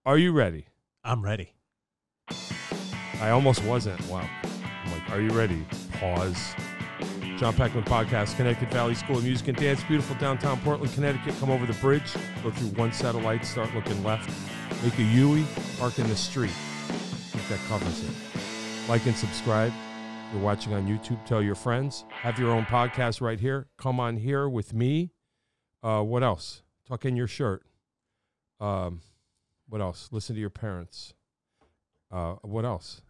Are you ready? I'm ready. I almost wasn't. Wow. I'm like, are you ready? Pause. John Peckman Podcast, Connecticut Valley School of Music and Dance, beautiful downtown Portland, Connecticut. Come over the bridge, go through one satellite, start looking left, make a U-ey, park in the street. I think that covers it. Like and subscribe. If you're watching on YouTube, tell your friends. Have your own podcast right here. Come on here with me. What else? Tuck in your shirt. What else? Listen to your parents. What else?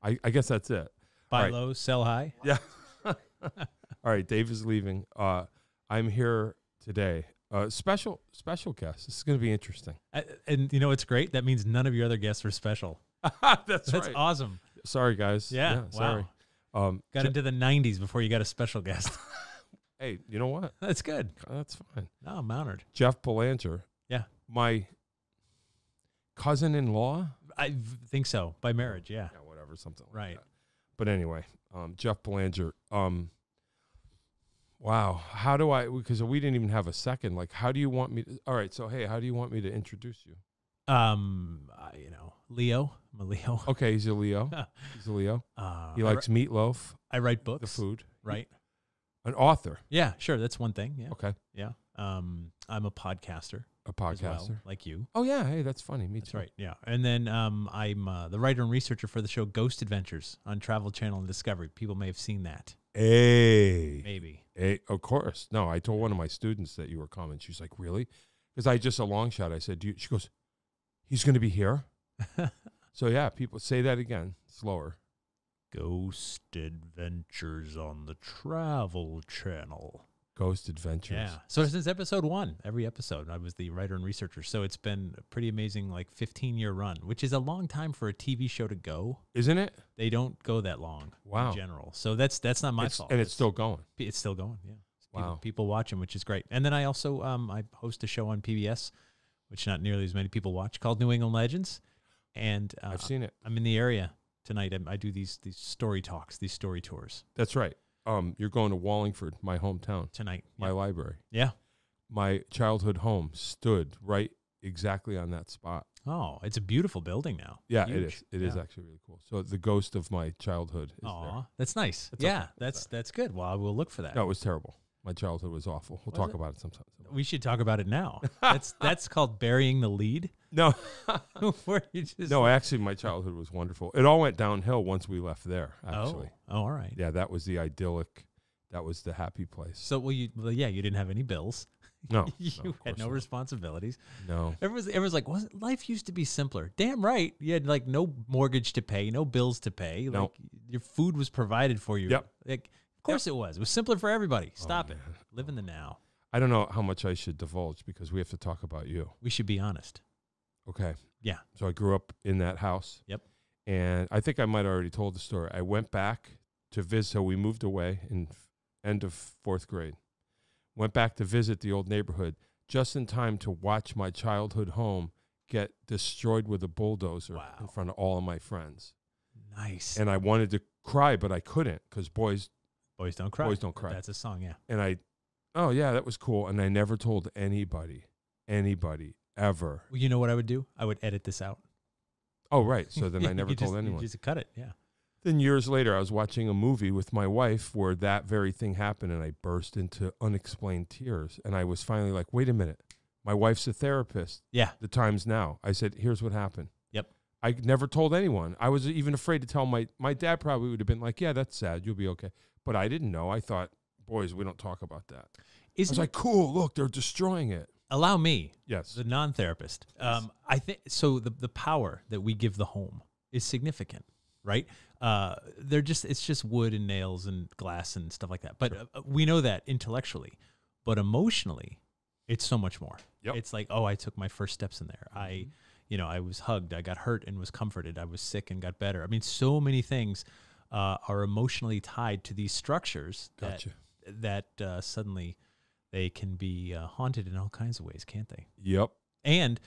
I guess that's it. Buy right. low, sell high. Yeah. All right, Dave is leaving. I'm here today. Special guest. This is going to be interesting. And you know what's great? That means none of your other guests were special. That's That's right. awesome. Sorry, guys. Yeah, sorry. Got into the 90s before you got a special guest. Hey, you know what? That's good. That's fine. No, I'm honored. Jeff Belanger. Yeah. My cousin-in-law. I think so. By marriage, yeah. Yeah, whatever, something like Right. that. But anyway, Jeff Belanger. Wow. How do I, because we didn't even have a second. Like, how do you want me to, all right, so, hey, how do you want me to introduce you? Leo. I'm a Leo. Okay, he's a Leo. He's a Leo. He I likes meatloaf, I write the books. food. Right. An author. Yeah, sure. That's one thing. Yeah. Okay. Yeah. I'm a podcaster. A As podcaster. well, like you. Oh, yeah. Hey, that's funny. Me That's too. right. Yeah. And then I'm the writer and researcher for the show Ghost Adventures on Travel Channel and Discovery. People may have seen that. Hey. Maybe. Hey, of course. No, I told one of my students that you were coming. She's like, really? Because I just a long shot. I said, she goes, he's going to be here? So, yeah, people say that again, slower. Ghost Adventures on the Travel Channel. Ghost Adventures. Yeah. So since episode 1, every episode, I was the writer and researcher. So it's been a pretty amazing, 15-year run, which is a long time for a TV show to go. Isn't it? They don't go that long Wow. in general. So that's not my fault. And it's still going. It's still going, yeah. Wow. People watch them, which is great. And then I also I host a show on PBS, which not nearly as many people watch, called New England Legends. And I've seen it. I'm in the area tonight. I do these story talks, these story tours That's right. You're going to Wallingford, my hometown, tonight. my library. Yeah. My childhood home stood right exactly on that spot. Oh, it's a beautiful building now. Yeah, Huge. it is. It is actually really cool. So the ghost of my childhood is Aw, that's nice. It's yeah, okay. that's good. Well, I will look for that. there. No, it was terrible. My childhood was awful. We'll Was talk it? about it sometime. We should talk about it now. That's called burying the lead. No, Where you just no, actually, my childhood was wonderful. It all went downhill once we left there, actually. Oh, all right. Yeah, that was the idyllic, that was the happy place. So, you didn't have any bills. No. You no, of had course no not. responsibilities. No. Everyone's like, wasn't life used to be simpler? Damn right. You had no mortgage to pay, no bills to pay. No. Your food was provided for you. Yep. Of course it was. It was simpler for everybody. Stop it. man. Live in the now. I don't know how much I should divulge because we have to talk about you. We should be honest. Okay. Yeah. So I grew up in that house. Yep. And I think I might have already told the story. I went back to visit. So we moved away in end of 4th grade. Went back to visit the old neighborhood just in time to watch my childhood home get destroyed with a bulldozer Wow. in front of all of my friends. Nice. And I wanted to cry, but I couldn't because Boys don't cry. Boys don't cry. That's a song, yeah. and oh yeah, that was cool. And I never told anybody ever. Well, you know what I would do? I would edit this out. Oh, right. So then I You never told you anyone. just cut it, yeah. Then years later, I was watching a movie with my wife where that very thing happened, and I burst into unexplained tears. And I was finally like, wait a minute. My wife's a therapist. Yeah. The Times Now. I said, here's what happened. Yep. I never told anyone. I was even afraid to tell my dad probably would have been like, yeah, that's sad. You'll be okay. But I didn't know. I thought, boys, we don't talk about that. I was like, cool, look, they're destroying it. Allow me, Yes. the non-therapist. Yes. I think so. The power that we give the home is significant, right? It's just wood and nails and glass and stuff like that. But we know that intellectually, but emotionally, it's so much more. Yep. It's like, oh, I took my first steps in there. I was hugged. I got hurt and was comforted. I was sick and got better. I mean, so many things are emotionally tied to these structures Gotcha. that suddenly they can be haunted in all kinds of ways, can't they? Yep. And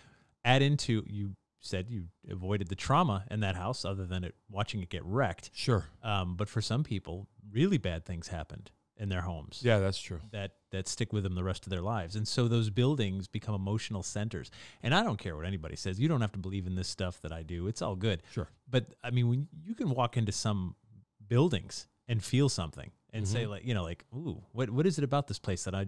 add into, you said you avoided the trauma in that house other than watching it get wrecked. Sure. But for some people, really bad things happened. in their homes. Yeah, that's true. That stick with them the rest of their lives. And so those buildings become emotional centers. And I don't care what anybody says. You don't have to believe in this stuff that I do. It's all good. Sure. But I mean, when you can walk into some buildings and feel something and say like, ooh, what is it about this place that I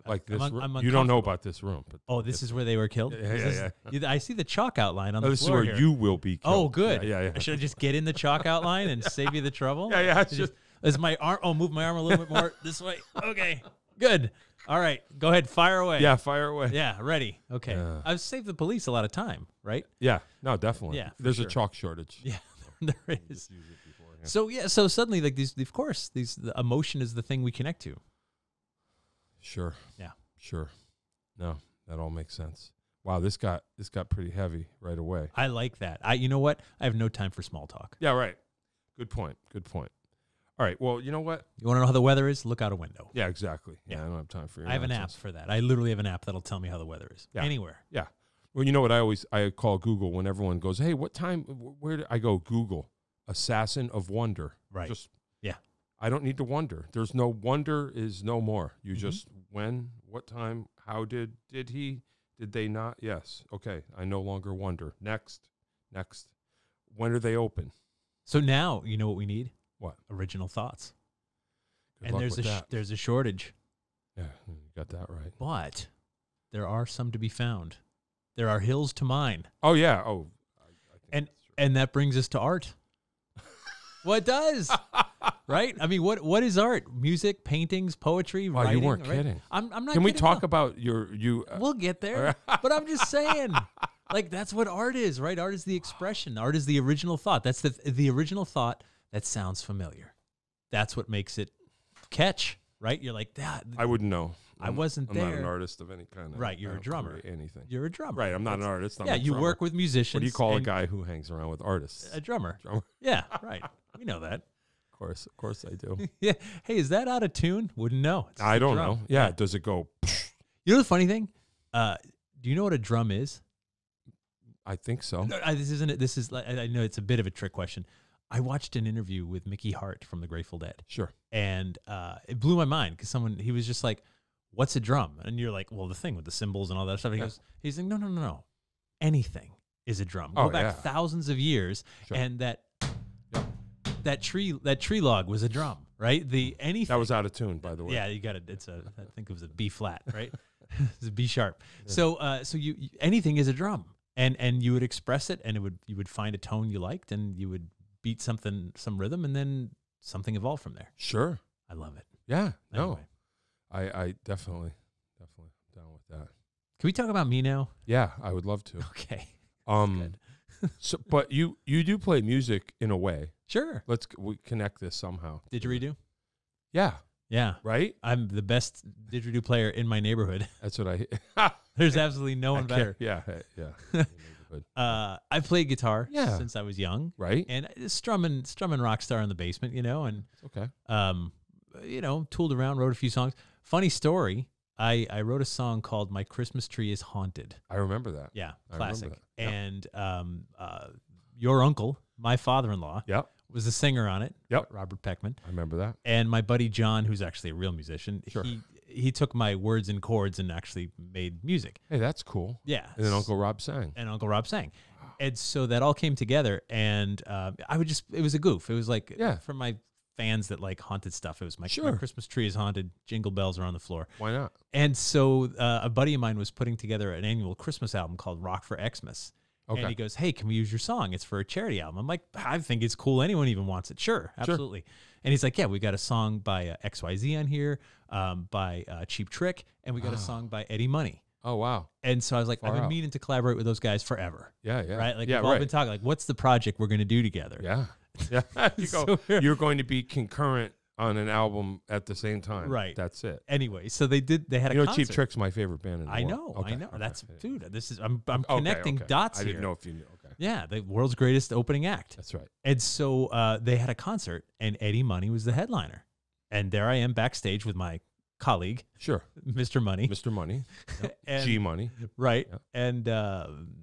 Like this I'm room? You don't know about this room. But this is where they were killed? Yeah. I see the chalk outline on the this is floor where here. you will be killed. Oh, good. Yeah. Should I just get in the chalk outline and save you the trouble? Yeah. It's just, Is my arm? Oh, move my arm a little bit more this way. Okay, good. All right, go ahead, fire away. yeah, fire away. Yeah, ready. Okay. Yeah. I've saved the police a lot of time, right? Yeah, no, definitely. Yeah, for There's sure. a chalk shortage. Yeah, there is. Just use it beforehand. So suddenly, like the emotion is the thing we connect to. Sure. Yeah. Sure. No, that all makes sense. Wow, this got pretty heavy right away. I like that. You know what? I have no time for small talk. Yeah, right. Good point. All right. Well, you know what? You want to know how the weather is? Look out a window. Yeah, exactly. Yeah, Yeah. I don't have time for your I have an app nonsense. for that. I literally have an app that'll tell me how the weather is Yeah. anywhere. Yeah. Well, you know what? I call Google when everyone goes, "Hey, what time? Where do I go?" Google, assassin of wonder. Right. Just Yeah. I don't need to wonder. There's no wonder is no more. You Mhm. just when, what time, how did he, did they not? Yes. Okay. I no longer wonder. Next. When are they open? So now you know what we need? What? Original thoughts. Good And luck there's with that. there's a shortage, Yeah, you got that right. but there are some to be found. There are hills to mine, Oh yeah. Oh, I think that's true. and that brings us to art. Well, it does, right? I mean, what is art? Music, paintings, poetry, Wow, writing. you weren't right? kidding. I'm not. Can we kidding, talk no. about you? We'll get there, but I'm just saying, like that's what art is, right? Art is the expression. Art is the original thought. That's the original thought that sounds familiar. That's what makes it catch, right? You're like that. I wouldn't know. I wasn't I'm not an there. artist of any kind. Right, I you're a don't drummer. create Anything. You're a drummer. Right. I'm not an artist. I'm Yeah, a you drummer. work with musicians. What do you call a and- guy who hangs around with artists? A drummer. Drummer. Yeah, right. We know that. Of course I do. Yeah. Hey, is that out of tune? Wouldn't know. It's I the don't drum. know. Yeah. Does it go? You know the funny thing? Do you know what a drum is? I think so. No, this isn't it. This is like, I know it's a bit of a trick question. I watched an interview with Mickey Hart from the Grateful Dead, Sure. and it blew my mind because he was just like, "What's a drum?" And you're like, "Well, the thing with the cymbals and all that stuff." And Yeah. he's like, "No. Anything is a drum. Go Oh, back yeah. thousands of years, Sure. and Yep. that tree log was a drum, right? The anything That was out of tune, by the way. Yeah, you got it. I think it was a B flat, right? It's a B sharp. So you anything is a drum, and you would express it, and you would find a tone you liked, and you would beat some rhythm, and then something evolved from there. Sure. I love it. Yeah. No. Anyway, I definitely down with that. can we talk about me now? Yeah, I would love to. Okay, Um. So, but you do play music in a way. sure. We connect this somehow. Didgeridoo. Yeah. Yeah, Right. I'm the best didgeridoo player in my neighborhood. That's what I. There's absolutely no I one can't- better. Yeah. Yeah. Neighborhood. I played guitar Yeah. since I was young, Right. and strumming rock star in the basement, and Okay. tooled around, wrote a few songs. Funny story, I wrote a song called "My Christmas Tree Is Haunted." I remember that. Yeah, I remember classic. that. Yep. And your uncle, my father-in-law, Yep. was the singer on it. Yep. Robert Peckman. I remember that. And my buddy John, who's actually a real musician, Sure. he took my words and chords and actually made music. Hey, that's cool. Yeah. And then Uncle Rob sang. And Uncle Rob sang. And so that all came together, and it was a goof. It was like, Yeah. for my fans that like haunted stuff, it was my Sure. Christmas tree is haunted, jingle bells are on the floor. Why not? And so a buddy of mine was putting together an annual Christmas album called Rock for Xmas. Okay. And he goes, "Hey, can we use your song? It's for a charity album." I'm like, "I think it's cool. Anyone even wants it. Sure, absolutely." And he's like, "Yeah, we got a song by XYZ on here, by Cheap Trick, and we got a song by Eddie Money." Oh, wow. And so I was like, Far I've been out. meaning to collaborate with those guys forever. Yeah. Yeah. Right? Like yeah. we've all Right. been talking, like, what's the project we're going to do together? Yeah. Yeah. So we're- You're going to be concurrent on an album at the same time. Right. That's it. Anyway, so they had a You know, concert. Cheap Trick's my favorite band in the I world. know. Okay, okay, That's okay. dude. This is I'm Okay, connecting okay. dots I here. didn't know if you knew. Okay. Yeah, the world's greatest opening act. That's right. And so they had a concert, and Eddie Money was the headliner. And there I am backstage with my colleague, Sure. Mr. Money. Mr. Money. Yep. And- G Money. Right. Yeah. And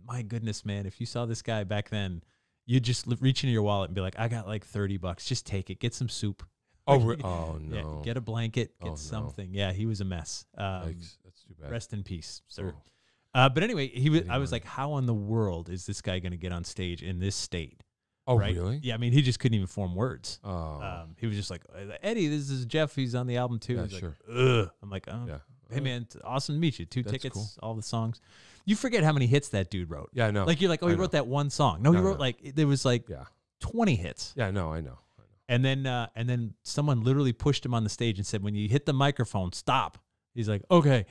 my goodness, man, if you saw this guy back then, you'd just reach into your wallet and be like, I got like $30. Just take it. Get some soup. Oh, oh no. Yeah, get a blanket, get Oh, no. something. Yeah, he was a mess. Yikes. That's too bad. Rest in peace, sir. Oh. But anyway, he was. I was Anyway. like, how in the world is this guy going to get on stage in this state? Oh, right? really? Yeah, I mean, he just couldn't even form words. Oh, He was just like, Eddie, this is Jeff. He's on the album too. Yeah, He's sure. like, ugh. I'm like, oh, yeah. hey man, awesome to meet you. 2 That's tickets, cool. all the songs. You forget how many hits that dude wrote. Yeah, I know. Like you're like, oh, he I know. wrote that one song. No, he No, wrote no. like there was like Yeah. 20 hits. Yeah, no, I know. And then someone literally pushed him on the stage and said, when you hit the microphone, stop. He's like, okay.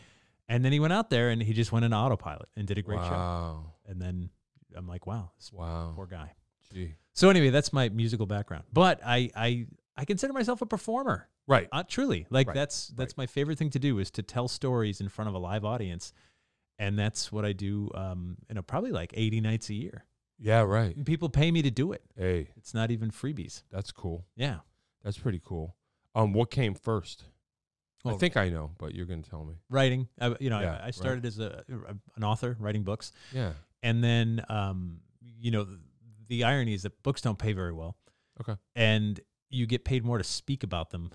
And then he went out there and he just went into autopilot and did a great show. Wow. And then I'm like, wow, this Wow. poor guy. Gee. So anyway, that's my musical background. But I consider myself a performer. Right. Truly. Like Right. that's Right. my favorite thing to do is to tell stories in front of a live audience. And that's what I do probably like 80 nights a year. Yeah, right. And people pay me to do it. Hey, It's not even freebies. that's cool. Yeah. That's pretty cool. What came first? I Oh. think I know, but you're going to tell me. Writing. Yeah, I started as an author writing books. Yeah. And then the irony is that books don't pay very well. Okay. And you get paid more to speak about them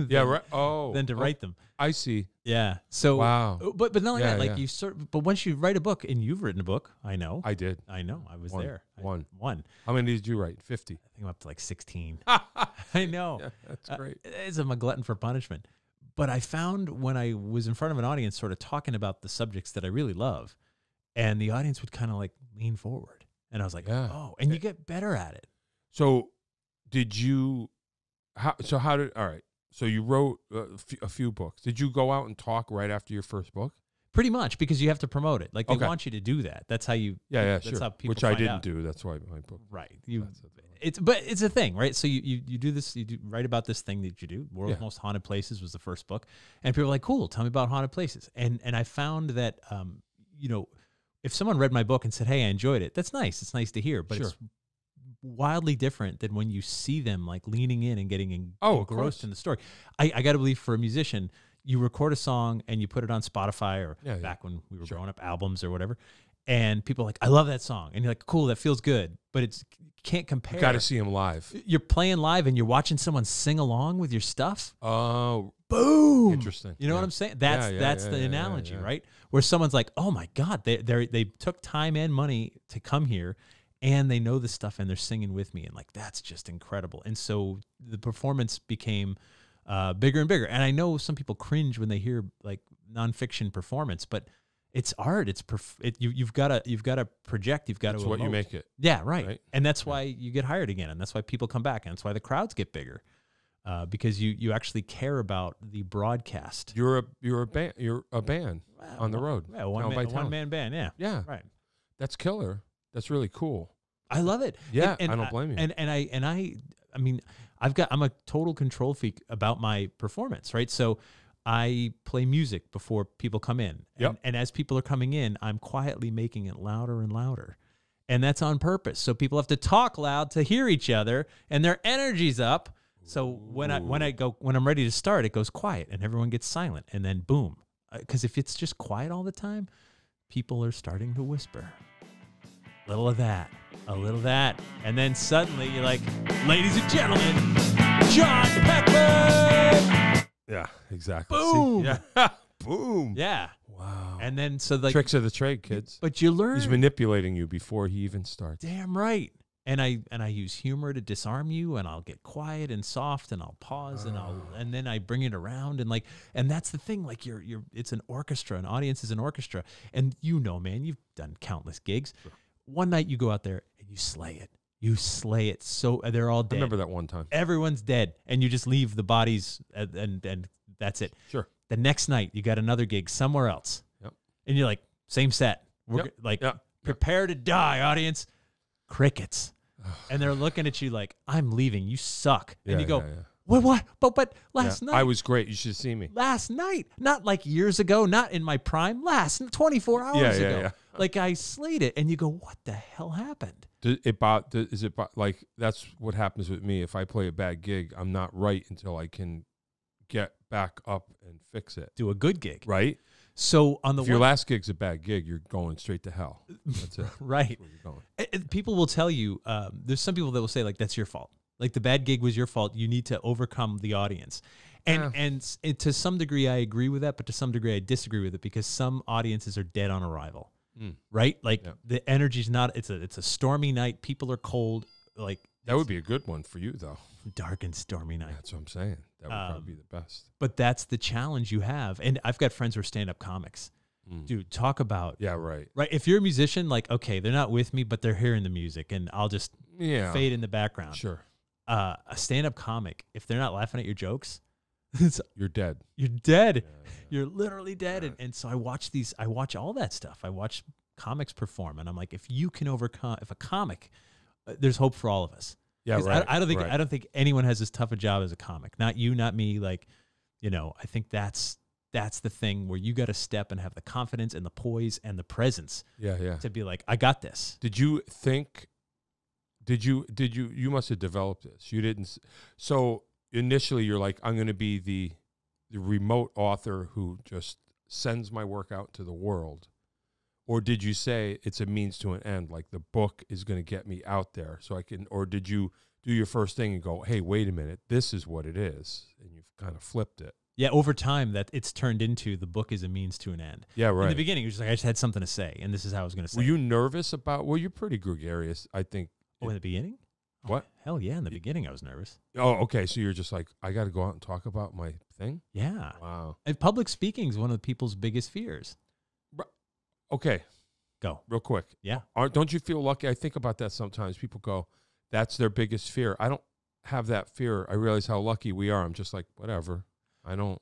Yeah, right. Oh. than to oh, write them. I see. Yeah. So Wow. But not only Yeah, that, like yeah. but once you write a book, and you've written a book, I know. I did. I know. I was One. there. One. One. How many did you write? 50. I think I'm up to like 16. I know. Yeah, that's great. I'm a glutton for punishment. But I found when I was in front of an audience sort of talking about the subjects that I really love, and the audience would kind of like lean forward. And I was like, Yeah. oh, and you get better at it. So, did you? How did? All right. So you wrote a few books. Did you go out and talk right after your first book? Pretty much, because you have to promote it. Like they Okay. want you to do that. That's how you. Yeah, that's sure. how people Which I find didn't out. do. That's why my book. Right. That's It's a thing, right? So you do this, write about this thing that you do. World's Yeah. Most Haunted Places was the first book, and people are like, "Cool, tell me about haunted places." And I found that if someone read my book and said, "Hey, I enjoyed it," that's nice. It's nice to hear, but Sure. it's wildly different than when you see them like leaning in and getting Oh, of engrossed course. in the story. I got to believe for a musician, you record a song and you put it on Spotify or Yeah, yeah. back when we were Sure. growing up, albums or whatever. And people are like, I love that song. And you're like, cool, that feels good. But you can't compare. Got to see him live. You're playing live and you're watching someone sing along with your stuff. Oh, Boom. interesting. You know Yeah. what I'm saying? That's yeah, the yeah, analogy, yeah. right? Where someone's like, oh my God, they took time and money to come here and they know this stuff and they're singing with me. And like, that's just incredible. And so the performance became bigger and bigger. And I know some people cringe when they hear like nonfiction performance, but it's art. You've got to project. You've got That's to what you emote. make it. Yeah, right. Right? And that's why you get hired again, and that's why people come back, and that's why the crowds get bigger, because you actually care about the broadcast. You're a band. You're a band on the road. Yeah, Town by town. one man band. Yeah, Yeah, right. that's killer. That's really cool. I love it. Yeah, I don't blame you. I mean, I'm a total control freak about my performance, right? So I play music before people come in. Yep. And as people are coming in, I'm quietly making it louder and louder. And that's on purpose. So people have to talk loud to hear each other and their energy's up. So when I'm ready to start, it goes quiet and everyone gets silent, and then boom. Because if it's just quiet all the time, people are starting to whisper. Little of that, a little of that. And then suddenly you're like, ladies and gentlemen, John Peckman! Yeah, exactly. Boom! See? Yeah. Boom. Yeah. Wow. And then so like, Tricks of the trade, kids. but you learn. He's manipulating you before he even starts. Damn right. And I use humor to disarm you, and I'll get quiet and soft, and I'll pause, and then I bring it around, and that's the thing. Like it's an orchestra. An audience is an orchestra, and man, you've done countless gigs. Sure. One night you go out there and you slay it. You slay it. So they're all I dead. remember that one time. Everyone's dead, and you just leave the bodies, and that's it. Sure. The next night you got another gig somewhere else, Yep. and you're like, same set. We're Yep. like, Yep. prepare to die, audience. Crickets. And they're looking at you like, I'm leaving. You suck. And you go, what? But last night. I was great. You should see me. Last night. Not like years ago, not in my prime. 24 hours ago. Yeah. Like I slayed it. And you go, what the hell happened? Like that's what happens with me. If I play a bad gig, I'm not right until I can get back up and fix it. Do a good gig. Right? So on the If your last gig's a bad gig, you're going straight to hell. That's it. right. That's where you're going. People will tell you, there's some people that will say like, that's your fault. Like the bad gig was your fault. You need to overcome the audience. And to some degree, I agree with that, but to some degree, I disagree with it because some audiences are dead on arrival, right? Like the energy's not. It's a stormy night. People are cold. Like that would be a good one for you, though. Dark and stormy night. That's what I'm saying. That would probably be the best. But that's the challenge you have. And I've got friends who are stand-up comics. Dude, talk about right. If you're a musician, like okay, they're not with me, but they're hearing the music, and I'll just fade in the background. Sure. A stand-up comic, if they're not laughing at your jokes, you're dead. You're dead. Yeah. You're literally dead. Yeah. And so I watch all that stuff. I watch comics perform, and I'm like, if you can overcome, if a comic, there's hope for all of us. Yeah, right. I don't think anyone has as tough a job as a comic. Not you, not me. Like, I think that's the thing where you got to step and have the confidence and the poise and the presence. Yeah. To be like, I got this. Did you must have developed this. You didn't. So initially you're like, I'm going to be the remote author who just sends my work out to the world. Or did you say it's a means to an end? Like the book is going to get me out there so I can, or did you do your first thing and go, hey, wait a minute, this is what it is. And you've kind of flipped it. Yeah, over time that it's turned into the book is a means to an end. Yeah, right. In the beginning, it was just like, I just had something to say, and this is how I was going to say it. Were you nervous about, well, you're pretty gregarious, I think. Oh, in the beginning? What? Oh, hell yeah, in the beginning I was nervous. Oh, okay, so you're just like, I got to go out and talk about my thing? Yeah. Wow. And public speaking is one of the people's biggest fears. Okay. Go. Real quick. Yeah. Don't you feel lucky? I think about that sometimes. People go, that's their biggest fear. I don't have that fear. I realize how lucky we are. I'm just like, whatever. I don't.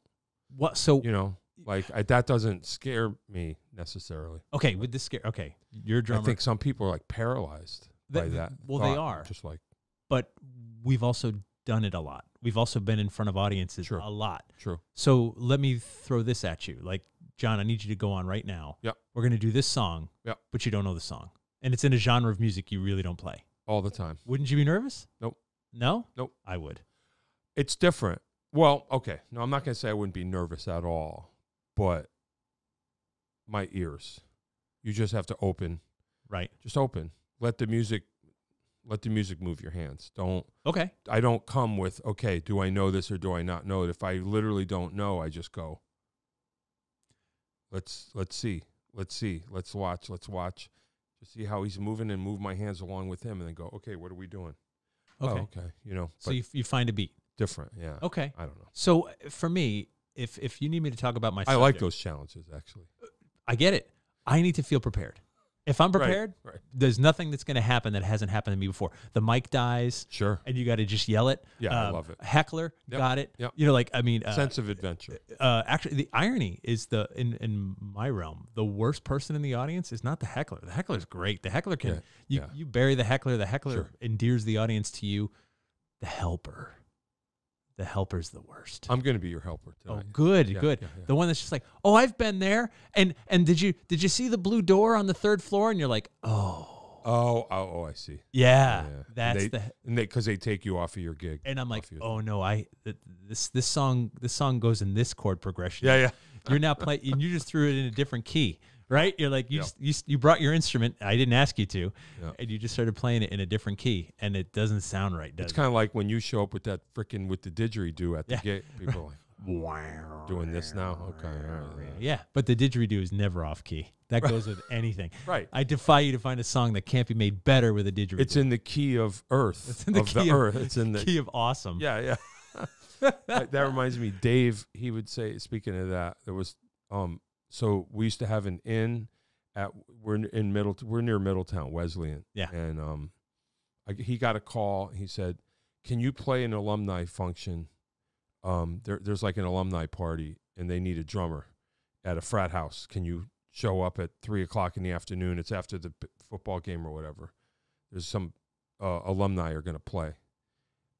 What? So, that doesn't scare me necessarily. Okay, with this scare. Okay, you're a drummer. I think some people are like paralyzed by that. Well, thought. they are. Just like. But we've also done it a lot. We've also been in front of audiences a lot. True. So let me throw this at you. Like, John, I need you to go on right now. Yep. We're going to do this song. Yep. But you don't know the song. And it's in a genre of music you really don't play. All the time. Wouldn't you be nervous? Nope. No? Nope. I would. It's different. Well, okay. No, I'm not going to say I wouldn't be nervous at all. But my ears. You just have to open. Right. Just open. Let the music move your hands. Don't. Okay. I don't come with, okay, do I know this or do I not know it? If I literally don't know, I just go, let's see. Let's watch. Just see how he's moving and move my hands along with him and then go, okay, what are we doing? Okay. Oh, okay. So you find a beat. Different. Yeah. Okay. I don't know. So for me, if you need me to talk about my subject, I like those challenges, actually. I get it. I need to feel prepared. If I'm prepared, right. There's nothing that's going to happen that hasn't happened to me before. The mic dies. Sure. And you got to just yell it. Yeah, I love it. Heckler, got it. Yep. Sense of adventure. Actually, the irony is in my realm, the worst person in the audience is not the heckler. The heckler's great. The heckler can, you bury the heckler. The heckler endears the audience to you. The helper. The helper's the worst. I'm going to be your helper tonight. Oh, good. Yeah. The one that's just like, oh, I've been there. And did you see the blue door on the third floor? And you're like, oh, I see. Yeah. That's because they take you off of your gig. And I'm like, oh no, this song goes in this chord progression. Yeah. You're now playing, and you just threw it in a different key. Right? You're like, you brought your instrument. I didn't ask you to. Yep. And you just started playing it in a different key. And it doesn't sound right, does it? It's kind of like when you show up with that frickin' with the didgeridoo at the gate. People are like, wow. Doing this now? Okay. All right. Yeah. But the didgeridoo is never off key. That goes with anything. Right. I defy you to find a song that can't be made better with a didgeridoo. It's in the key of earth. It's in the key of earth. It's in the key of awesome. Yeah. That reminds me, Dave, he would say, speaking of that, there was, so we used to have an inn we're near Middletown, Wesleyan. Yeah. And he got a call. He said, can you play an alumni function? There's like an alumni party and they need a drummer at a frat house. Can you show up at 3:00 in the afternoon? It's after the football game or whatever. There's some alumni are going to play.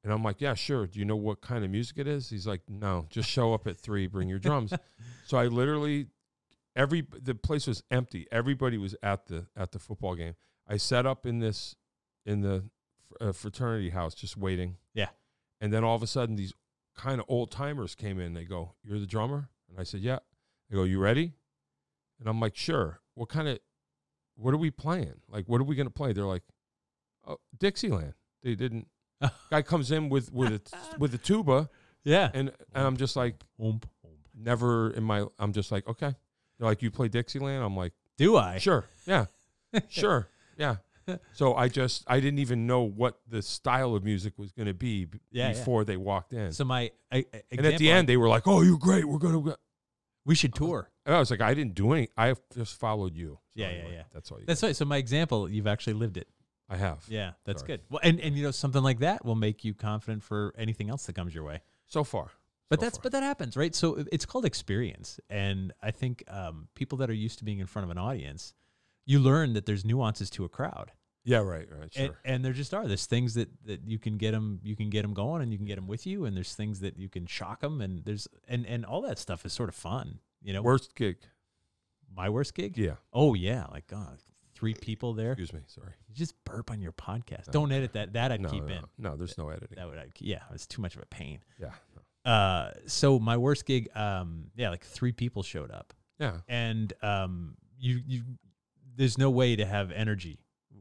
And I'm like, yeah, sure. Do you know what kind of music it is? He's like, no, just show up at 3, bring your drums. So I literally, the place was empty. Everybody was at the football game. I set up in the fraternity house, just waiting. Yeah. And then all of a sudden, these kind of old timers came in. They go, "You're the drummer?" And I said, "Yeah." They go, "You ready?" And I'm like, "Sure." What are we playing? Like, what are we going to play? They're like, "Oh, Dixieland." They didn't. Guy comes in with a tuba, Yeah. and I'm just like, never in my. I'm just like, okay. They're like, you play Dixieland? I'm like, Do I? sure, yeah, sure, yeah. So I didn't even know what the style of music was going to be before they walked in. So and at the end, they were like, "Oh, you're great. We're going to." We should tour. And I was like, I didn't do any. I just followed you. So Yeah. That's all. That's right. So my example, you've actually lived it. I have. Yeah, that's Sorry. good. Well, and something like that will make you confident for anything else that comes your way. So far. But that happens, right? So it's called experience, and I think people that are used to being in front of an audience, you learn that there's nuances to a crowd. Yeah, right, sure. And there just are. There's things that you can get them going, and you can get them with you, and there's things that you can shock them, and there's and all that stuff is sort of fun, you know. Worst gig? My worst gig? Yeah. Oh yeah, like God, 3 people there. Excuse me, sorry. You just burp on your podcast. Don't edit that. That I'd keep in. No, there's no editing. It's too much of a pain. Yeah. No. So my worst gig, like 3 people showed up. Yeah. And you there's no way to have energy.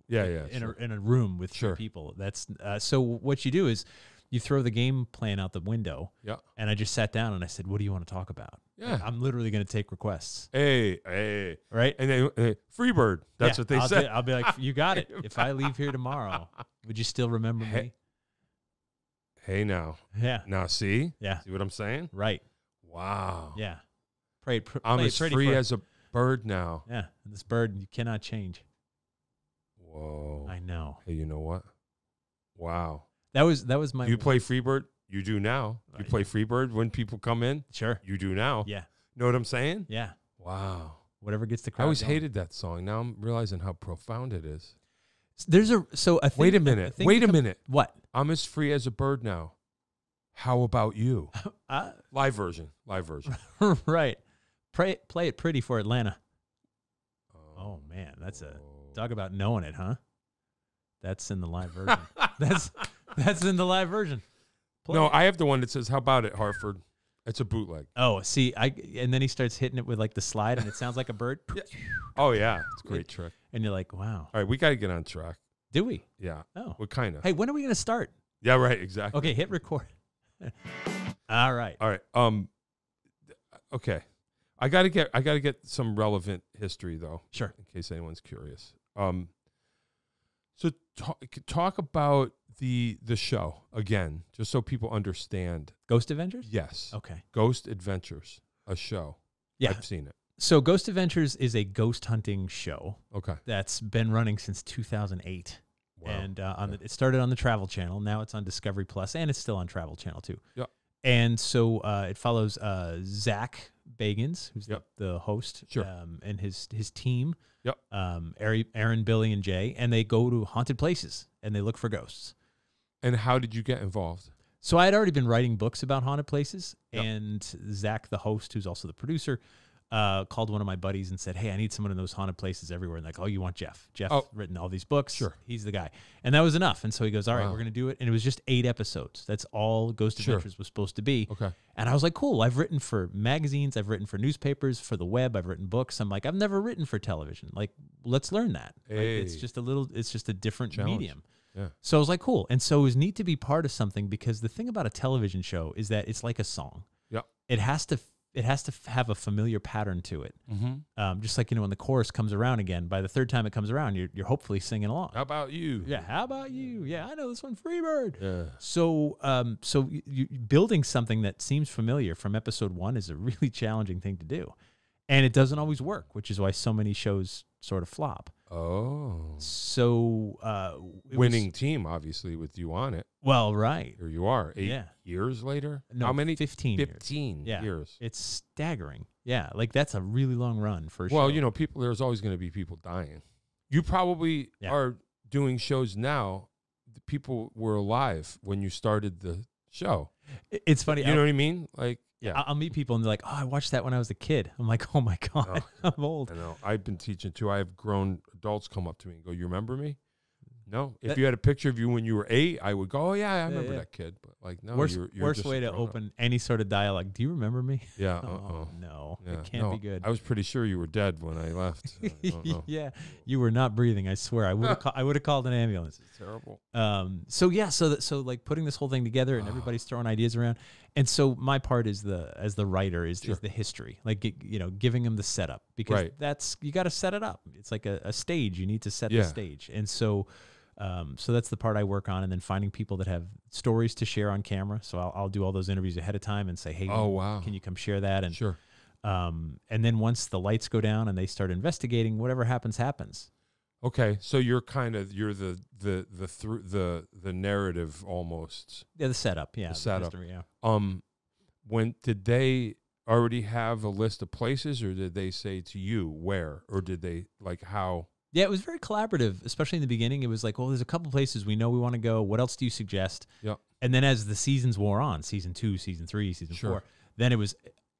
Yeah. In a room with 3 people. That's so what you do is you throw the game plan out the window. Yeah. And I just sat down and I said, "What do you want to talk about?" Yeah. I'm literally going to take requests. Hey. Right? And then Freebird. That's what they said. I'll be like, "You got it. If I leave here tomorrow, would you still remember me?" Hey now. Yeah. Now see? Yeah. See what I'm saying? Right. Wow. Yeah. I'm as free as a bird now. Yeah. And this bird you cannot change. Whoa. I know. Hey, you know what? Wow. That was my. You play Freebird? You do now. You play Freebird when people come in? Sure. You do now. Yeah. Know what I'm saying? Yeah. Wow. Whatever gets the crowd. I always going. hated that song. Now I'm realizing how profound it is. Wait a minute. Wait a minute. What? I'm as free as a bird now. How about you? Live version. Right. Play it pretty for Atlanta. Oh man, that's talk about knowing it, huh? That's in the live version. that's in the live version. No, I have the one that says, "How about it, Hartford?" It's a bootleg. Oh, see, and then he starts hitting it with like the slide, and it sounds like a bird. Yeah. Oh yeah, it's a great trick. And you're like, wow. All right, we got to get on track. Do we? Yeah. Oh. What kind of? Hey, when are we going to start? Yeah, right. Exactly. Okay, hit record. All right. All right. Okay. I gotta get some relevant history though. Sure. In case anyone's curious. So talk about the show again, just so people understand. Ghost Adventures? Yes. Okay. Ghost Adventures, a show. Yeah. I've seen it. So Ghost Adventures is a ghost hunting show. Okay. That's been running since 2008. Wow. And it started on the Travel Channel. Now it's on Discovery Plus, and it's still on Travel Channel too. Yeah. And so it follows Zach Bagans, who's the host, Sure. And his team. Yep. Aaron, Billy, and Jay, and they go to haunted places and they look for ghosts. And how did you get involved? So I had already been writing books about haunted places, Yep. and Zach, the host, who's also the producer, called one of my buddies and said, "Hey, I need someone in those haunted places everywhere." And like, "Oh, you want Jeff? Jeff's written all these books. Sure. He's the guy." And that was enough. And so he goes, "All right, Wow. we're going to do it." And it was just 8 episodes. That's all Ghost Sure. Adventures was supposed to be. Okay. And I was like, cool. I've written for magazines. I've written for newspapers, for the web. I've written books. I'm like, I've never written for television. Like, let's learn that. Like, it's Hey. just a different Challenge. medium. Yeah. So I was like, cool. And so it was neat to be part of something, because the thing about a television show is that it's like a song. Yep. It has to have a familiar pattern to it. Mm-hmm. Just like, when the chorus comes around again, by the 3rd time it comes around, you're hopefully singing along. How about you? Yeah. How about you? Yeah, I know this one, Freebird. Yeah. So, you building something that seems familiar from episode 1 is a really challenging thing to do, and it doesn't always work, which is why so many shows sort of flop. Oh. So, Winning team, obviously, with you on it. Well, right. Here you are, 8 Yeah. years later. No, How many? 15 years. 15 Yeah. years. It's staggering. Yeah, like that's a really long run for a Well, show. there's always going to be people dying. You probably are doing shows now. The people were alive when you started the show. It's funny. You know what I mean? Like, yeah. I'll meet people and they're like, "Oh, I watched that when I was a kid." I'm like, "Oh my God, I'm old." I know. I've been teaching too. I have grown adults come up to me and go, "You remember me?" No, if you had a picture of you when you were 8, I would go, "Oh yeah, I remember yeah. that kid." But like, no, Worst you're just way a to grown-up. open any sort of dialogue. Do you remember me? Yeah. Oh, no, Yeah, it can't no, be good. I was pretty sure you were dead when I left. I don't know. Yeah, you were not breathing. I swear. I would have called an ambulance. It's terrible. So yeah, so like putting this whole thing together, and everybody's throwing ideas around, and so my part is as the writer is the history, like giving them the setup, because Right. that's, you got to set it up. It's like a stage. You need to set Yeah. the stage, and so that's the part I work on, and then finding people that have stories to share on camera. So I'll do all those interviews ahead of time and say, hey, Oh wow. can you come share that? And Sure. and then once the lights go down and they start investigating, whatever happens. Okay, so you're the narrative almost. Yeah, the setup. Yeah, The setup. mystery, yeah. When did they already have a list of places, or did they say to you where, or did they like how? Yeah, it was very collaborative, especially in the beginning. It was like, well, there's a couple places we know we want to go. What else do you suggest? Yeah. And then as the seasons wore on, season 2, season 3, season Sure. 4, then it was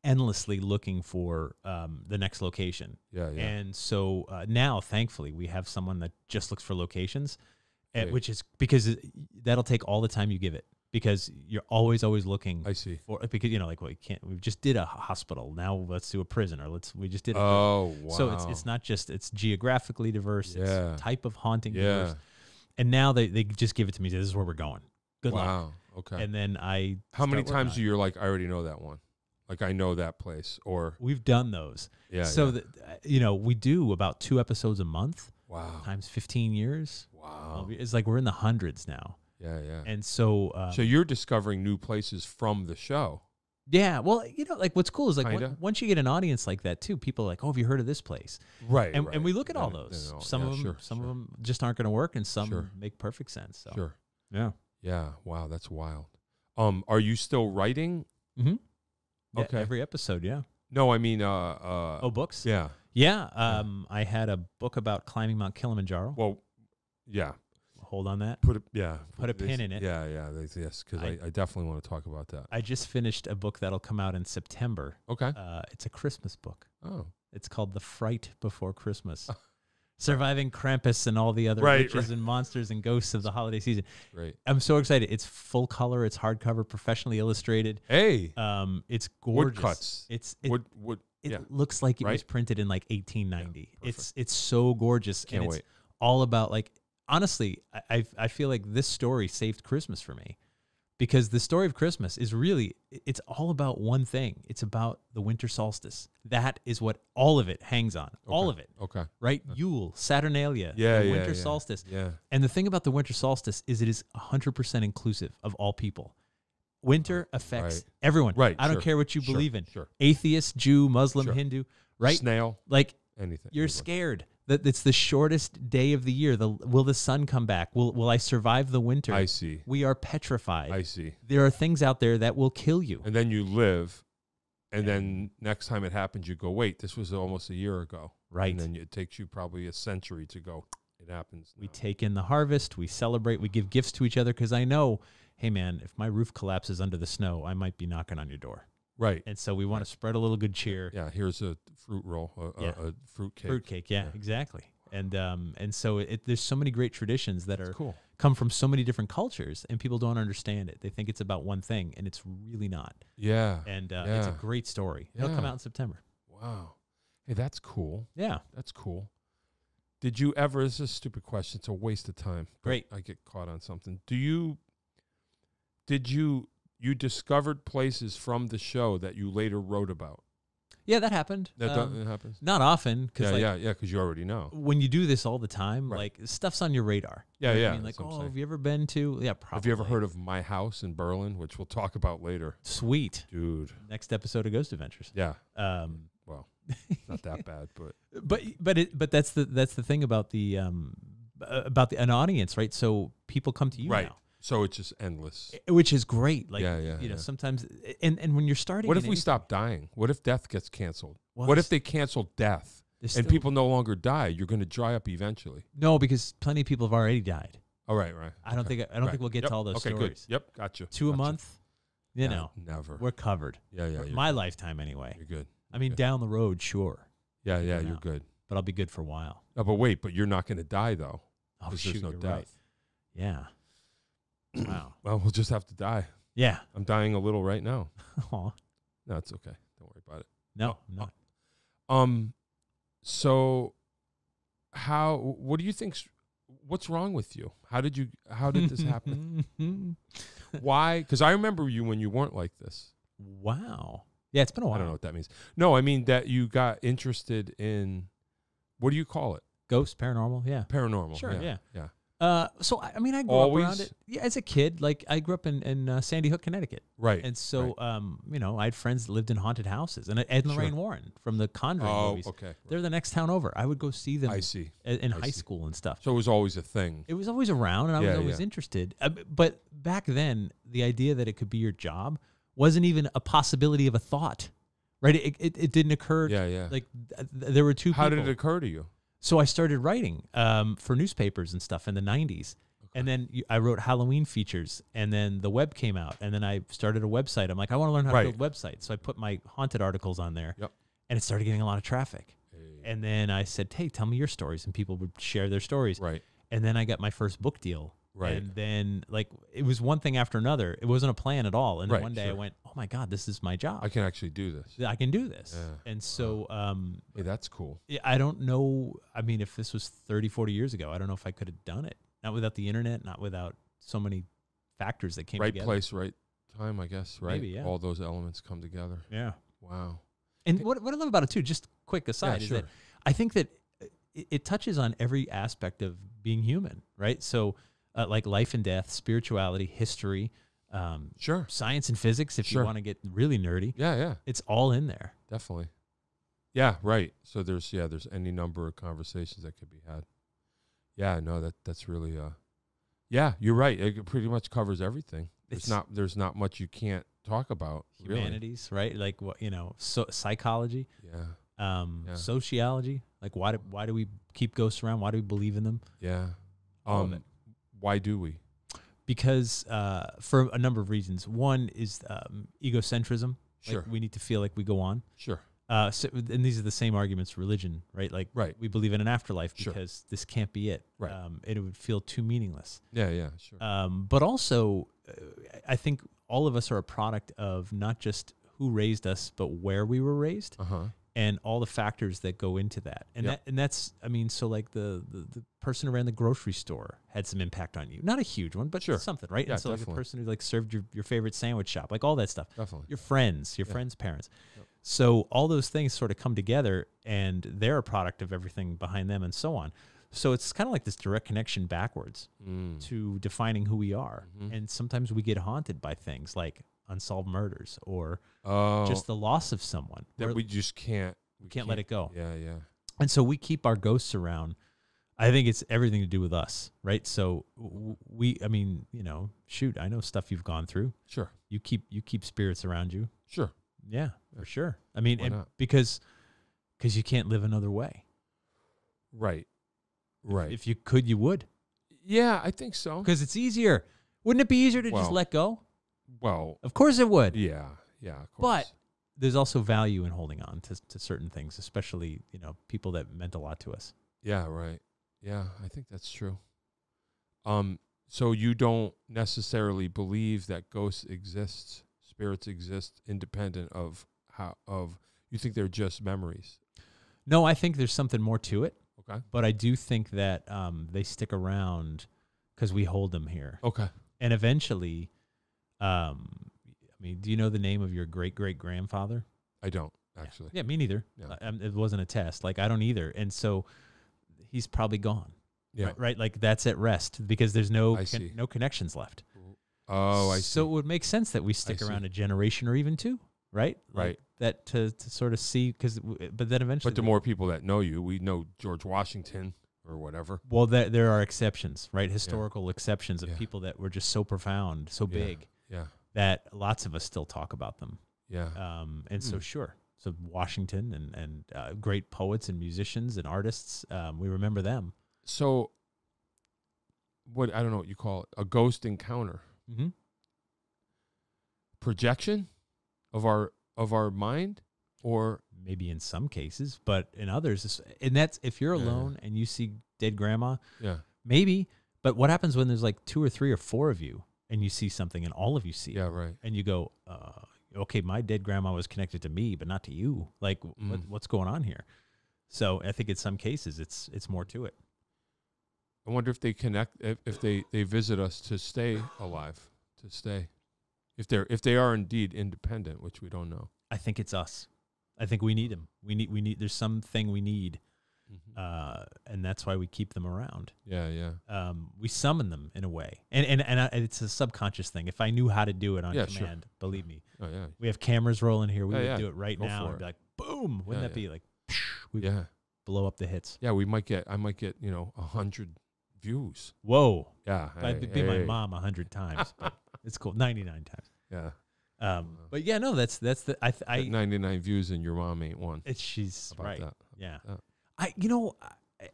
endlessly looking for the next location. Yeah. And so now, thankfully, we have someone that just looks for locations, Great. which is because that'll take all the time you give it, because you're always looking. I see. For, because like we just did a hospital, now let's do a prison, or we just did a Oh wow. so it's not just, it's geographically diverse, Yeah. it's type of haunting Yeah. diverse. And now they just give it to me, this is where we're going. Good luck. Wow. Okay. And then How many start working times on do it. you're like, I already know that one, like I know that place, or We've done those. yeah. So yeah. that we do about 2 episodes a month Wow. times 15 years. Wow. It's like we're in the hundreds now. Yeah. And so So you're discovering new places from the show. yeah, well, like what's cool is like Kinda. once you get an audience like that too, people are like, oh, have you heard of this place? Right. And we look at all Then- those. then, Some yeah, of them, sure, some sure. of them just aren't going to work, and some Sure. make perfect sense. So Sure. yeah. Yeah. Wow. That's wild. Are you still writing? Mm-hmm. Yeah, Okay. every episode, yeah. No, I mean, Oh, books? yeah. Yeah. I had a book about climbing Mount Kilimanjaro. Well, yeah. Hold on that. Put a pin in it. Yeah. Yes, because I definitely want to talk about that. I just finished a book that'll come out in September. Okay. It's a Christmas book. Oh. It's called The Fright Before Christmas. Surviving Krampus and all the other Right, witches and monsters and ghosts of the holiday season. Great. I'm so excited. It's full color. It's hardcover, professionally illustrated. Hey. It's gorgeous. Woodcuts. It Yeah. looks like it was Right? printed in like 1890. Yeah, perfect. It's so gorgeous. Can't and wait. it's all about, like, honestly, I feel like this story saved Christmas for me, because the story of Christmas is really, it's all about one thing. It's about the winter solstice. That is what all of it hangs on. All of it, Okay. right? Yule, Saturnalia, Yeah. the Yeah. winter yeah. solstice. Yeah. And the thing about the winter solstice is it is 100% inclusive of all people. Winter affects Right. everyone. Right, I don't sure, care what you sure, believe in. sure. Atheist, Jew, Muslim, Sure. Hindu, right? Snail. Like, Anything. you're Anybody. scared that it's the shortest day of the year. Will the sun come back? Will I survive the winter? I see. We are petrified. I see. There are things out there that will kill you. And then you live, and then next time it happens, you go, wait, this was almost a year ago. Right. And then it takes you probably a century to go, it happens. We now. take in the harvest. We celebrate. We give gifts to each other, because I know, hey, man, if my roof collapses under the snow, I might be knocking on your door. Right. And so we want to spread a little good cheer. Yeah, here's a fruit roll, a fruit cake. Fruitcake, yeah, exactly. And so there's so many great traditions that are Cool. come from so many different cultures, and people don't understand it. They think it's about one thing, and it's really not. Yeah. And it's a Yeah. great story. It'll come Yeah. out in September. Wow. Hey, that's cool. Yeah. That's cool. Did you ever, this is a stupid question, it's a waste of time. but Great. I get caught on something. You discovered places from the show that you later wrote about? Yeah, that happened. That happens? Not often, because Yeah, because you already know. when you do this all the time, Right. like, stuff's on your radar. Yeah, You know what yeah, I mean? Like, that's what I'm oh, saying. have you ever been to? Yeah, probably. Have you ever heard of My House in Berlin, which we'll talk about later? Sweet. Dude. Next episode of Ghost Adventures. Yeah. Um, Well, it's not that bad, but but that's the thing about an audience, right? So people come to you right. now, So it's just endless. which is great. Like, Yeah, you know, yeah. sometimes, and when you're starting, What in if we any- stop dying? What if death gets canceled? Well, What if there's- they cancel death there's and still- people no longer die? You're going to dry up eventually. No, because plenty of people have already died. Oh, right. I don't think we'll get Yep. to all those okay, stories. Good. Yep, gotcha. 2 a Gotcha. month, you Nah, know, never. we're covered. Yeah, For you're my good. lifetime, anyway. You're good. I mean, good. down the road, sure, Yeah, you you're know. good. but I'll be good for a while. Oh, but wait, but you're not going to die though, Oh 'cause shoot, there's no you're death. right. Yeah. Wow. Well, we'll just have to die. Yeah. I'm dying a little right now. Aw. No, it's okay. Don't worry about it. No, no. So what do you think's what's wrong with you? How did this happen? Why? Because I remember you when you weren't like this. Wow. Yeah, it's been a while. I don't know what that means. No, I mean that you got interested in, what do you call it? Ghost, paranormal, yeah. Paranormal. Sure, yeah. Yeah. So I mean, I grew Always? up around it. Yeah, as a kid, like I grew up in Sandy Hook, Connecticut, Right. and so right. you know, I had friends that lived in haunted houses, and Ed and Sure. Lorraine Warren from the Conjuring movies. Okay. They're the next town over. I would go see them. I see. In I high see. school and stuff. So it was always a thing. It was always around, and I was Yeah, always yeah. interested. But back then, the idea that it could be your job wasn't even a possibility of a thought, right? It didn't occur. Yeah. Like there were two How people. did it occur to you? So I started writing for newspapers and stuff in the 90s. And then I wrote Halloween features, and then the web came out, and then I started a website. I'm like, I want to learn how to Right. build websites. So I put my haunted articles on there, Yep. and it started getting a lot of traffic. Hey. And then I said, hey, tell me your stories, and people would share their stories. Right. And then I got my first book deal. Right. And then, like, it was one thing after another. It wasn't a plan at all. And then Right, one day I sure. went, oh, my God, this is my job. I can actually do this. I can do this. Yeah. And so Hey, that's cool. I don't know. I mean, if this was 30, 40 years ago, I don't know if I could have done it. Not without the internet, not without so many factors that came Right together. place, right time, I guess, right? Maybe, yeah. All those elements come together. Yeah. Wow. And what I love about it, too, just quick aside, Yeah, is sure. that I think that it touches on every aspect of being human, right? So, like life and death, spirituality, history, Sure. science and physics, if Sure. you want to get really nerdy, Yeah. it's all in there. Definitely. Yeah, right. So there's any number of conversations that could be had. Yeah, no, that's really yeah, you're right. It pretty much covers everything. There's not much you can't talk about. Humanities, right? Like, what, psychology, Really. Yeah. sociology. Like, why do we keep ghosts around? Why do we believe in them? Yeah. All of it. Why do we? Because for a number of reasons. One is egocentrism. Sure. Like, we need to feel like we go on. Sure. And these are the same arguments for religion, right? Like, Right. we believe in an afterlife Sure. because this can't be it. Right. It would feel too meaningless. Yeah, sure. But also, I think all of us are a product of not just who raised us, but where we were raised. Uh-huh. And all the factors that go into that. And Yep. that's, I mean, so like the person who ran the grocery store had some impact on you. Not a huge one, but Sure. something, right? Yeah, and so like the definitely. person who like served your favorite sandwich shop, like all that stuff. Definitely. Your friends, Yeah. friends' parents. Yep. So all those things sort of come together, and they're a product of everything behind them and so on. So it's kind of like this direct connection backwards to defining who we are. Mhm. And sometimes we get haunted by things like unsolved murders or Oh, just the loss of someone. that where we just can't. we can't let it go. Yeah. And so we keep our ghosts around. I think it's everything to do with us, right? So I mean, shoot, I know stuff you've gone through. Sure. You keep spirits around you. Sure. Yeah, for sure. I mean, Why not? because you can't live another way. Right. Right. If you could, you would. Yeah, I think so. Because it's easier. Wouldn't it be easier to just Well, let go? Well, Of course it would. yeah, of course. But there's also value in holding on to certain things, especially, people that meant a lot to us. Yeah, right. Yeah, I think that's true. So you don't necessarily believe that ghosts exist, spirits exist independent of you think they're just memories. No, I think there's something more to it. Okay. But I do think that they stick around because we hold them here. Okay. And eventually, I mean, do you know the name of your great-great-grandfather? I don't actually. Yeah, me neither. Yeah. It wasn't a test. Like, I don't either. And so he's probably gone. Yeah. Right? Like, that's at rest because there's no I see. no connections left. Oh, I see. So it would make sense that we stick I see. around a generation or even two, right? Right. Like that to sort of see, but then eventually. But the more people that know you, we know George Washington or whatever. Well, there are exceptions, right? Historical exceptions of Yeah. people that were just so profound, so Yeah. big, Yeah. that lots of us still talk about them. Yeah. And so, sure. So Washington and great poets and musicians and artists, we remember them. So I don't know what you call it, a ghost encounter. Mm-hmm. Projection of our mind, or Maybe in some cases, but in others, and that's if you're Yeah. alone and you see dead grandma, yeah. maybe, But what happens when there's like 2 or 3 or 4 of you and you see something and all of you see Yeah, it? right. And you go, okay, my dead grandma was connected to me, but not to you. Like, what's going on here? So I think in some cases it's more to it. I wonder if they connect, if they visit us to stay alive, to stay, if they are indeed independent, which we don't know. I think it's us. I think we need them. We need. There's something we need, and that's why we keep them around. Yeah, yeah. We summon them in a way, and it's a subconscious thing. If I knew how to do it on command, believe me. Oh yeah. We have cameras rolling here. We would do it right Go now for and it. be like, boom! Wouldn't that be like, we blow up the hits? Yeah, I might get 100 views. Whoa! Yeah, I'd be my mom 100 times, but it's cool. 99 times. Yeah. But yeah, no, that's the I 99 views and your mom ain't one. She's How about right. that? Yeah. That?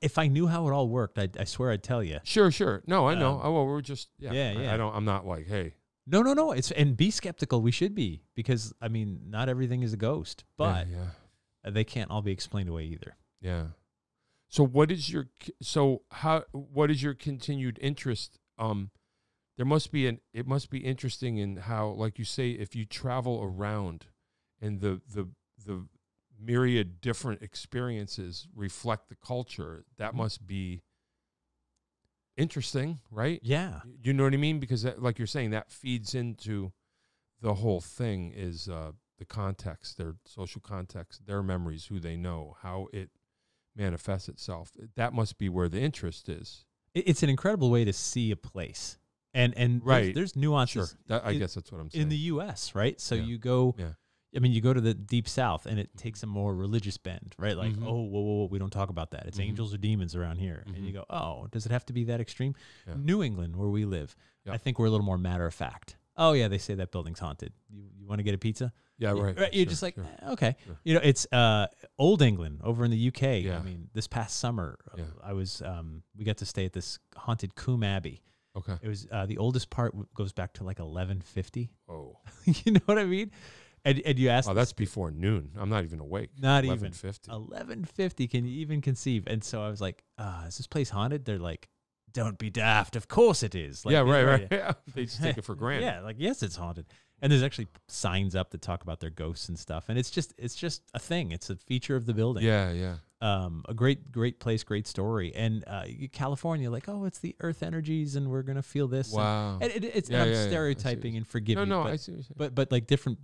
If I knew how it all worked, I swear I'd tell you. Sure. No, I know. Well, we're just Yeah. I'm not like, hey. No. And be skeptical. We should be, because I mean, not everything is a ghost, but they can't all be explained away either. Yeah. So what is your continued interest? It must be interesting in how, like you say, if you travel around and the myriad different experiences reflect the culture, that must be interesting, right? Yeah. You know what I mean? Because that, like you're saying, that feeds into the whole thing is the context, their social context, their memories, who they know, how it manifests itself. That must be where the interest is. It's an incredible way to see a place. And right. there's nuances. Sure. I guess that's what I'm saying. In the U.S., right? So you go, you go to the deep South and it takes a more religious bend, right? Like, whoa, we don't talk about that. It's angels or demons around here. And you go, oh, does it have to be that extreme? Yeah. New England, where we live, I think we're a little more matter of fact. Oh, yeah, they say that building's haunted. You want to get a pizza? Yeah, right. You're just like, okay. Sure. It's Old England over in the UK. Yeah. I mean, this past summer, I was we got to stay at this haunted Coombe Abbey. Okay. It was the oldest part goes back to like 1150. Oh. You know what I mean? And you ask, oh, that's before noon. I'm not even awake. Not 1150. even 1150. Can you even conceive? And so I was like, is this place haunted? They're like, don't be daft. Of course it is. Like, yeah, right. Yeah. They just take it for granted. Yeah, like, yes, it's haunted. And there's actually signs up that talk about their ghosts and stuff. And it's just a thing. It's a feature of the building. Yeah. A great place, great story. And California, like, oh, it's the earth energies and we're going to feel this. Wow. And I'm stereotyping and forgive me. No, but, I see what you're saying. But like different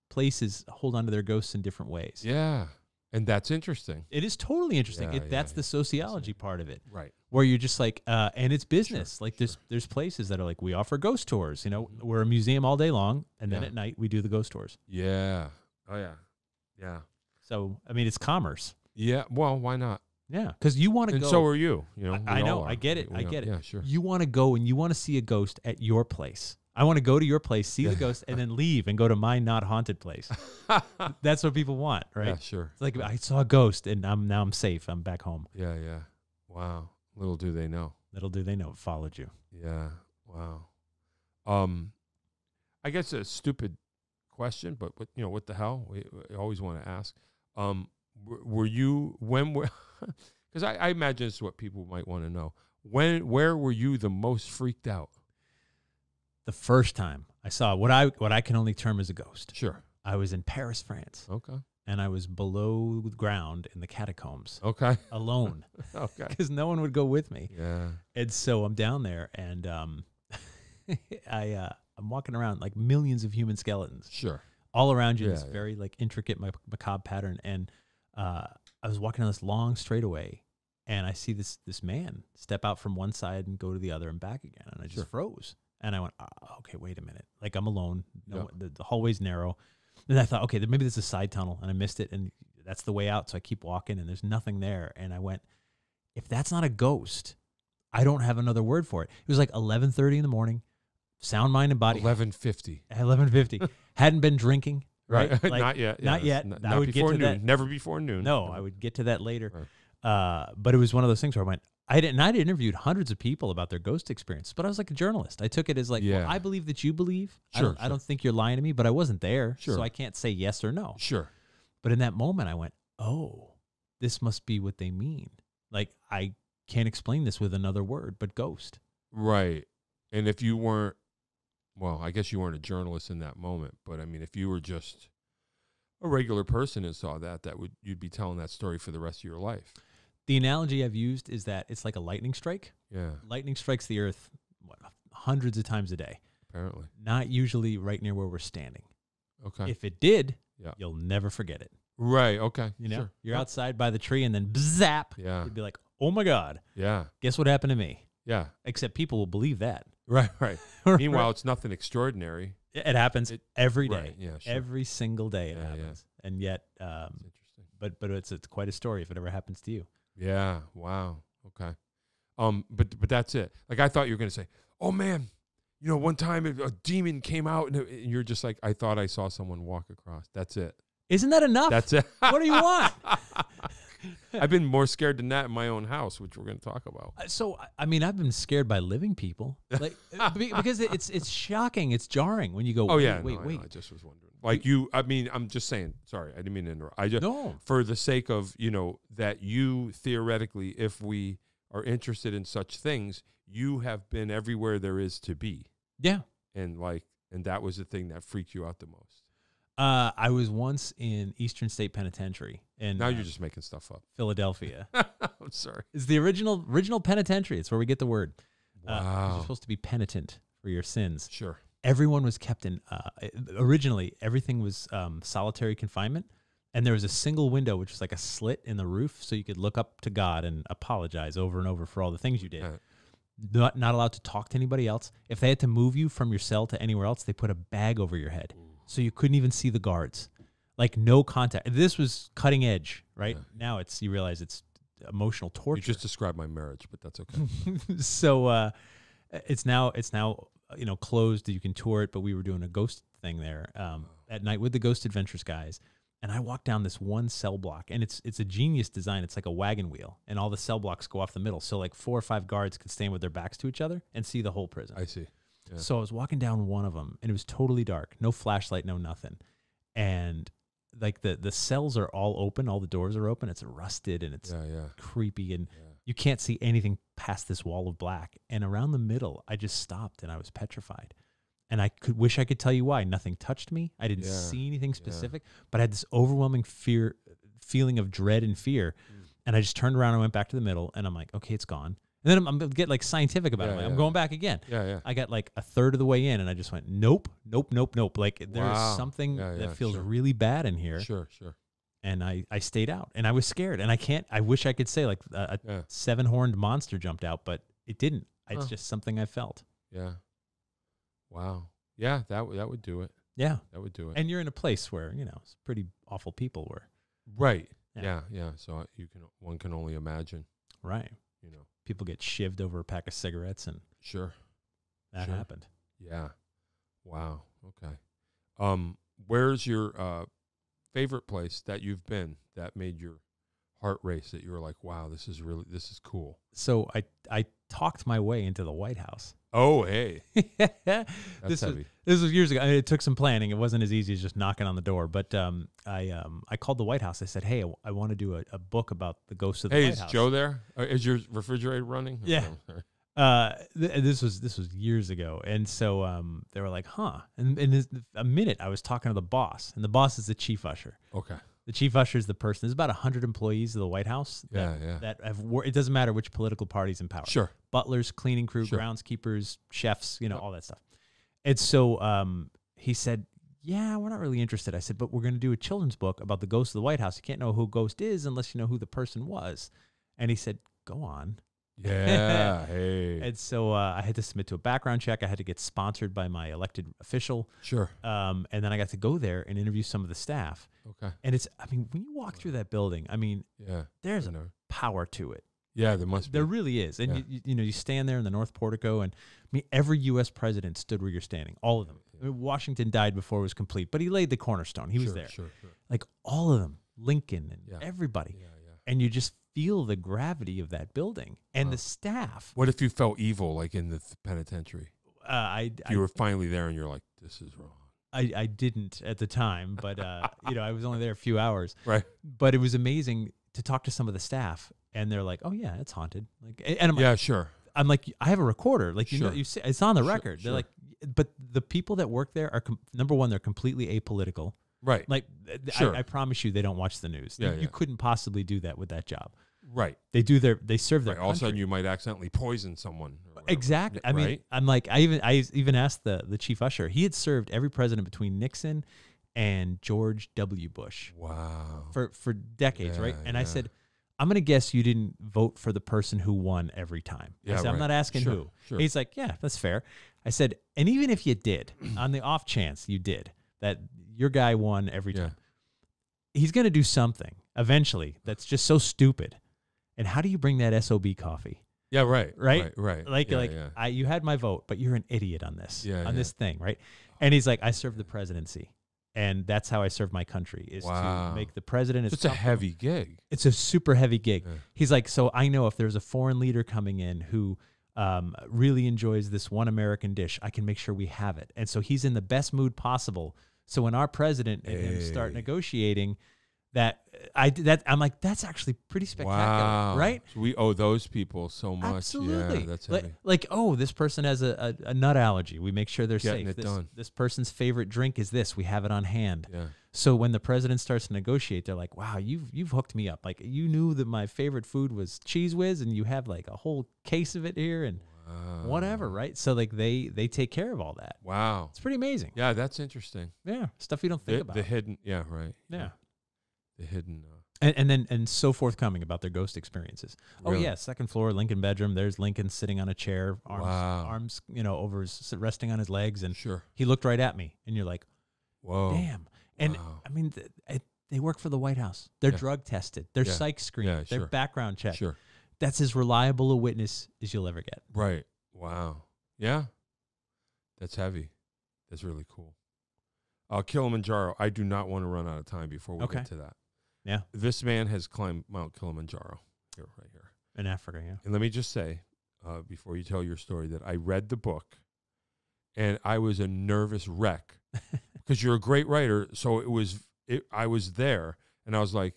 places hold on to their ghosts in different ways. Yeah. And that's interesting. It is totally interesting. Yeah, That's the sociology part of it. Right. Where you're just like, and it's business. Sure, like there's places that are like, we offer ghost tours. You know, we're a museum all day long. And then Yeah. at night we do the ghost tours. Yeah. Oh, yeah. Yeah. So, I mean, it's commerce. Yeah. Well, why not? Yeah. Because you want to And go. so are you. You know, I we know. all are. I get it. I get it. Yeah, sure. You want to go and you want to see a ghost at your place. I want to go to your place, see the ghost, and then leave and go to my not haunted place. That's what people want, right? Yeah, sure. It's like, I saw a ghost and now I'm safe. I'm back home. Yeah. Wow. Little do they know. Little do they know it followed you. Yeah. Wow. I guess a stupid question, but what the hell? We always want to ask. Were you because I imagine this is what people might want to know. Where were you the most freaked out? The first time I saw what I can only term as a ghost. Sure. I was in Paris, France. Okay. And I was below the ground in the catacombs. Okay. Alone. Okay. Because no one would go with me. Yeah. And so I'm down there and I'm walking around like millions of human skeletons. Sure. All around you in this very like intricate macabre pattern. And I was walking down this long straightaway and I see this man step out from one side and go to the other and back again. And I just froze. And I went, okay, wait a minute. Like, I'm alone. No, the hallway's narrow. And I thought, okay, maybe this is a side tunnel. And I missed it. And that's the way out. So I keep walking and there's nothing there. And I went, if that's not a ghost, I don't have another word for it. It was like 11:30 in the morning, sound, mind, and body. 11:50. 11:50. Hadn't been drinking. Right? Like, not yet. Not yet. Not I would before get to noon. that. Never before noon. No, I would get to that later. Right. But it was one of those things where I went, I'd interviewed hundreds of people about their ghost experience, but I was like a journalist. I took it as like, well, I believe that you believe. I don't think you're lying to me, but I wasn't there. Sure. So I can't say yes or no. Sure. But in that moment, I went, oh, this must be what they mean. Like, I can't explain this with another word, but ghost. Right. And if you weren't, well, I guess you weren't a journalist in that moment, but I mean, if you were just a regular person and saw that, you'd be telling that story for the rest of your life. The analogy I've used is that it's like a lightning strike. Yeah. Lightning strikes the earth hundreds of times a day. Apparently. Not usually right near where we're standing. Okay. If it did, Yeah. you'll never forget it. Right. Okay. You know, Sure. you're outside by the tree and then zap. Yeah. You'd be like, oh my God, Yeah. guess what happened to me? Yeah. Except people will believe that. Right. Right. Meanwhile, it's nothing extraordinary. It happens every day. Right. Yeah. Sure. Every single day it Yeah, happens. And yet, That's interesting. but it's quite a story if it ever happens to you. Yeah. Wow. Okay. But that's it. Like, I thought you were going to say, oh man, you know, one time a demon came out and you're just like, I thought I saw someone walk across. That's it. Isn't that enough? That's it. What do you want? I've been more scared than that in my own house, which we're going to talk about. So, I mean, I've been scared by living people, like because it's shocking, it's jarring when you go. Oh wait, yeah, wait. I just was wondering. Like you, I mean, I'm just saying. Sorry, I didn't mean to interrupt. I just No. for the sake of that you theoretically, if we are interested in such things, you have been everywhere there is to be, Yeah. and that was the thing that freaked you out the most. I was once in Eastern State Penitentiary in Now you're just making stuff up. Philadelphia. I'm sorry. It's the original penitentiary. It's where we get the word. Wow. You're supposed to be penitent for your sins. Sure. Everyone was kept in. Originally, everything was solitary confinement, and there was a single window, which was like a slit in the roof, so you could look up to God and apologize over and over for all the things you did. Not allowed to talk to anybody else. If they had to move you from your cell to anywhere else, they put a bag over your head, so you couldn't even see the guards. Like, no contact. This was cutting edge, right? Yeah. Now you realize it's emotional torture. You just described my marriage, but that's okay. So it's now closed. You can tour it, but we were doing a ghost thing there at night with the Ghost Adventures guys. And I walked down this one cell block, and it's a genius design. It's like a wagon wheel, and all the cell blocks go off the middle. So like 4 or 5 guards could stand with their backs to each other and see the whole prison. I see. Yeah. So I was walking down one of them, and it was totally dark, no flashlight, no nothing. And like the cells are all open, all the doors are open. It's rusted and it's creepy, and you can't see anything past this wall of black. And around the middle, I just stopped and I was petrified. And I wish I could tell you why. Nothing touched me. I didn't see anything specific, but I had this overwhelming feeling of dread and fear. And I just turned around and went back to the middle, and I'm like, okay, it's gone. And then I'm get like scientific about it. Like, I'm going back again. Yeah. I got like a third of the way in, and I just went, nope. Like there is something that feels really bad in here. Sure. And I stayed out, and I was scared, and I wish I could say like a 7-horned monster jumped out, but it didn't. It's just something I felt. Yeah. Wow. Yeah, that would do it. Yeah. That would do it. And you're in a place where, it's pretty awful people were. Right. Yeah. Yeah. So one can only imagine. Right. People get shivved over a pack of cigarettes, and that happened. Yeah. Wow. Okay. Where's your favorite place that you've been that made your heart race, that you were like, wow, this is cool? So I talked my way into the White House. Oh, hey. This was years ago. I mean, it took some planning. It wasn't as easy as just knocking on the door. But I called the White House. I said, hey, I want to do a book about the ghosts of the White House. Hey, is Joe there? Is your refrigerator running? Yeah. This was years ago. And so they were like, huh. And in a minute, I was talking to the boss. And the boss is the chief usher. Okay. The chief usher is the person. There's about 100 employees of the White House. That have it doesn't matter which political party's in power. Sure. Butlers, cleaning crew, groundskeepers, chefs, all that stuff. And so he said, yeah, we're not really interested. I said, but we're going to do a children's book about the ghost of the White House. You can't know who Ghost is unless you know who the person was. And he said, go on. Yeah. Hey. And so I had to submit to a background check. I had to get sponsored by my elected official. Sure. And then I got to go there and interview some of the staff. Okay. And when you walk through that building, there's a power to it. Yeah, there must be. There really is. And you stand there in the North Portico, and every U.S. president stood where you're standing. All of them. Yeah. Washington died before it was complete, but he laid the cornerstone. He was there. Sure. Like all of them, Lincoln and everybody. Yeah. And you just feel the gravity of that building and the staff. What if you felt evil, like in the penitentiary? You were finally there, and you're like, this is wrong. I didn't at the time, but I was only there a few hours. Right. But it was amazing to talk to some of the staff, and they're like, "Oh yeah, it's haunted." Like, and I'm like, yeah, sure. I'm like, I have a recorder. Like, you know, Sure. you see, it's on the Sure, record. They're sure. like, but the people that work there are number one, they're completely apolitical. Right. Like, Sure. I promise you, they don't watch the news. Yeah, You yeah. couldn't possibly do that with that job. Right. They serve their Right. All of a sudden, country. you might accidentally poison someone. or whatever. Exactly. I mean, Right? I'm like, I even asked the chief usher. He had served every president between Nixon and George W. Bush Wow. for decades, right? Yeah, And I yeah. said, I'm gonna guess you didn't vote for the person who won every time. I Yeah, said, I'm right. not asking Sure, who. sure. He's like, yeah, that's fair. I said, and even if you did, on the off chance you did, that your guy won every Yeah. time, he's gonna do something eventually that's just so stupid. And how do you bring that SOB coffee? Yeah. Right. Right? Right. Like, yeah, yeah. you had my vote, but you're an idiot on this, Yeah, yeah. this thing, right? And he's like, I serve the presidency, and that's how I serve my country is Wow. to make the president. It's a heavy gig. It's a super heavy gig. Yeah. He's like, so I know if there's a foreign leader coming in who really enjoys this one American dish, I can make sure we have it. And so he's in the best mood possible. So when our president and him start Hey. negotiating, I'm like, that's actually pretty spectacular, Wow. right? So we owe those people so much. Absolutely. Yeah, that's like, heavy. like, oh, this person has a nut allergy. We make sure they're Getting safe. it done. This person's favorite drink is this. We have it on hand. Yeah. So when the president starts to negotiate, they're like, wow, you've hooked me up. Like, you knew that my favorite food was Cheese Whiz, and you have like a whole case of it here and Wow. whatever, right? So like they take care of all that. Wow. It's pretty amazing. Yeah, that's interesting. Yeah, stuff you don't think about. The hidden. Yeah. Right. Yeah. The hidden. And so forthcoming about their ghost experiences. Really? Oh yeah, second floor, Lincoln bedroom. There's Lincoln sitting on a chair, Wow. arms, over resting on his legs, and Sure. he looked right at me, and you're like, Whoa. damn. And Wow. I mean, they work for the White House. They're Yeah. drug tested. They're Yeah. psych screened. Yeah, They're sure. background checked. Sure. That's as reliable a witness as you'll ever get. Right. Wow. Yeah. That's heavy. That's really cool. Kilimanjaro. I do not want to run out of time before we Okay. get to that. Yeah. This man has climbed Mount Kilimanjaro. Right here. In Africa, yeah. And let me just say, before you tell your story, that I read the book, and I was a nervous wreck because you're a great writer. So I was there, and I was like,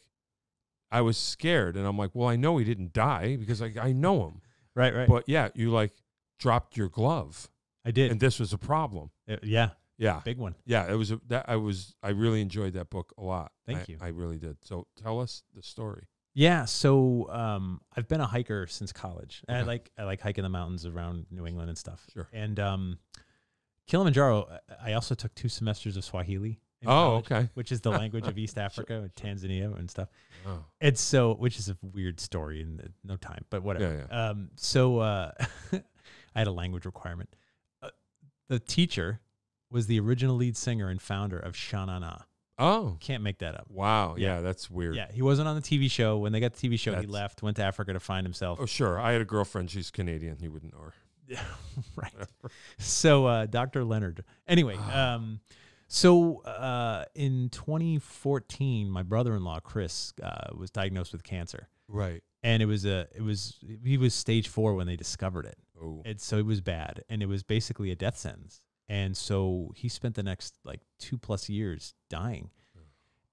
I was scared, and I'm like, well, I know he didn't die because I know him. Right. But yeah, you like dropped your glove, I did. and this was a problem. Yeah. Yeah, Big one. yeah. I really enjoyed that book a lot. Thank you. I really did. So tell us the story. Yeah. So I've been a hiker since college. And Okay. I like hiking the mountains around New England and stuff. Sure. And Kilimanjaro, I also took 2 semesters of Swahili. in Oh, college, okay. Which is the language of East Africa, and Tanzania and stuff. Oh, And so, which is a weird story in no time, but whatever. Yeah, So I had a language requirement. The teacher was the original lead singer and founder of Sha Na Na. oh, Can't make that up. wow. Yeah. Yeah, that's weird. Yeah, he wasn't on the TV show. When they got the TV show, he That's- left, went to Africa to find himself. Oh, sure. I had a girlfriend. She's Canadian. You wouldn't know her. Yeah, right. So Dr. Leonard. Anyway, Ah. in 2014, my brother-in-law Chris was diagnosed with cancer, Right. and he was stage 4 when they discovered it. Oh. And so it was bad, and it was basically a death sentence. And so he spent the next like 2+ years dying.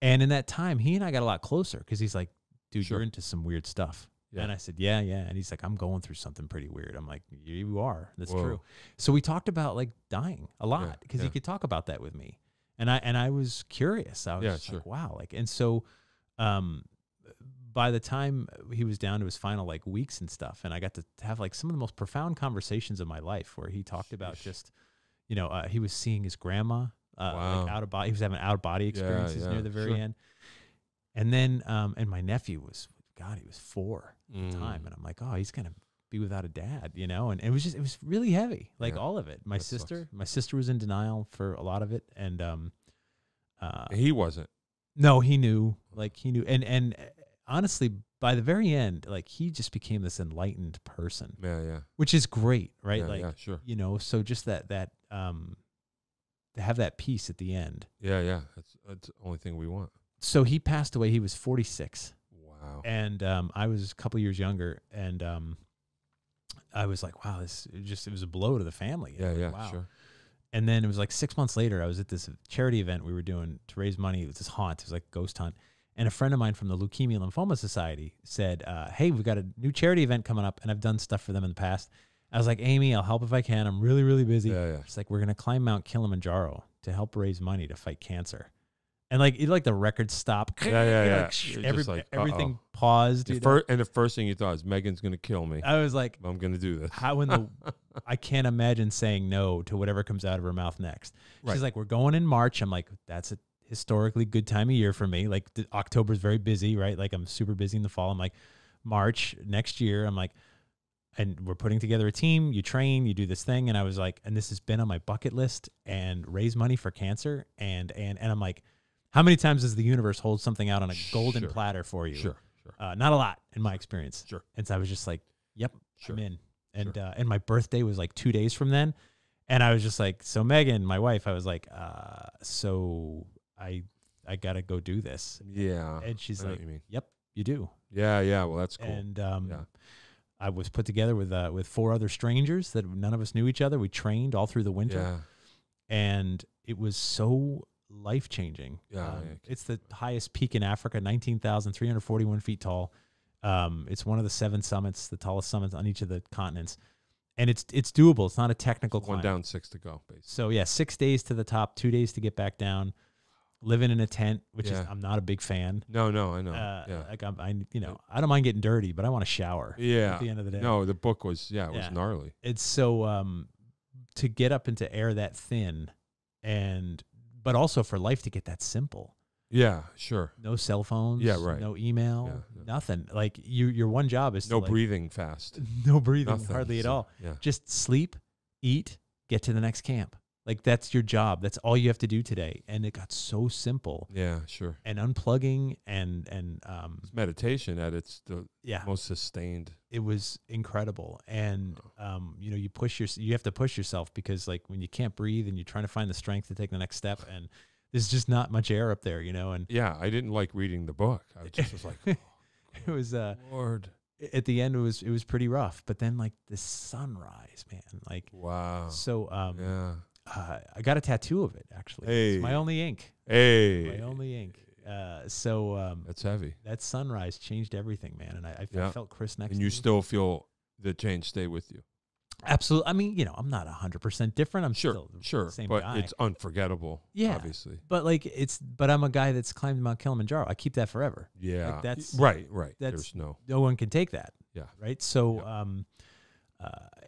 And in that time, he and I got a lot closer because he's like, dude, Sure. you're into some weird stuff. Yeah. And I said, yeah. And he's like, I'm going through something pretty weird. I'm like, you are. That's Whoa. true. So we talked about like dying a lot Yeah, because yeah. he could talk about that with me. And I was curious. I was Yeah, just sure. like, wow. Like, and so by the time he was down to his final like weeks and stuff, and I got to have like some of the most profound conversations of my life where he talked about Sheesh. just, he was seeing his grandma Wow. like out of body. He was having out of body experiences yeah, near the very sure. end. And then, and my nephew was, God, he was 4 at the Mm. time. And I'm like, oh, he's going to be without a dad, And it was really heavy, like Yeah, all of it. My that sucks. sister was in denial for a lot of it. And, He wasn't. no, he knew. And honestly, by the very end, like he just became this enlightened person, Yeah. which is great, right? Yeah, like, yeah, sure. so just that to have that peace at the end. Yeah. That's the only thing we want. So he passed away. He was 46, Wow. and I was a couple years younger, and I was like, wow, it was a blow to the family. Yeah, Wow. sure. And then it was like 6 months later, I was at this charity event we were doing to raise money. It was this haunt. It was like a ghost hunt. And a friend of mine from the Leukemia Lymphoma Society said, hey, we've got a new charity event coming up, and I've done stuff for them in the past. I was like, Amy, I'll help if I can. I'm really, really busy. Yeah. She's like, we're going to climb Mount Kilimanjaro to help raise money to fight cancer. And like, the record stopped. Yeah. Everything paused. And the first thing you thought is, Megan's going to kill me. I was like, I'm going to do this. I can't imagine saying no to whatever comes out of her mouth next. Right. She's like, we're going in March. I'm like, that's a historically good time of year for me. Like October is very busy, right? Like I'm super busy in the fall. I'm like, March next year. I'm like, and we're putting together a team. You train, you do this thing. And I was like, and this has been on my bucket list, and raise money for cancer. And I'm like, how many times does the universe hold something out on a golden platter for you? Sure. Not a lot in my experience. Sure. And so I was just like, yep, I'm in. And, Sure. And my birthday was like 2 days from then. And I was just like, so Megan, my wife, I was like, so I got to go do this. Yeah. And she's I know like, what you mean. yep, you do. Yeah. Well, that's cool. And I was put together with 4 other strangers that none of us knew each other. We trained all through the winter. Yeah. And it was so life-changing. Yeah. It's the highest peak in Africa, 19,341 feet tall. It's one of the 7 summits, the tallest summits on each of the continents. And it's doable. It's not a technical climb. 1 down, 6 to go, basically. So, yeah, 6 days to the top, 2 days to get back down. Living in a tent, which is I'm not a big fan. No, I know. Like I don't mind getting dirty, but I want to shower. Yeah. At the end of the day. No, the book was was gnarly. It's so to get up into air that thin, but also for life to get that simple. Yeah, sure. No cell phones. Yeah, right. No email. Nothing. Like your one job is no breathing fast. No breathing, Nothing, hardly at all. Yeah. Just sleep, eat, get to the next camp. Like that's your job. That's all you have to do today. And it got so simple. Yeah, sure. And unplugging and it's meditation at its most sustained. It was incredible. And you have to push yourself, because like when you can't breathe and you're trying to find the strength to take the next step, and there's just not much air up there, and yeah, I didn't like reading the book. I just was like, it was Lord. At the end, it was pretty rough. But then like the sunrise, man, like wow. So yeah. I got a tattoo of it, actually. Hey. It's my only ink. Hey. My only ink. That's heavy. That sunrise changed everything, man. And I felt Chris next to me. And you still feel the change stay with you. Absolutely. I mean, I'm not 100% different. I'm still the same but guy. it's unforgettable. Yeah. Obviously. But but I'm a guy that's climbed Mount Kilimanjaro. I keep that forever. Yeah. Like that's right. There's no one can take that. Yeah. Right. So,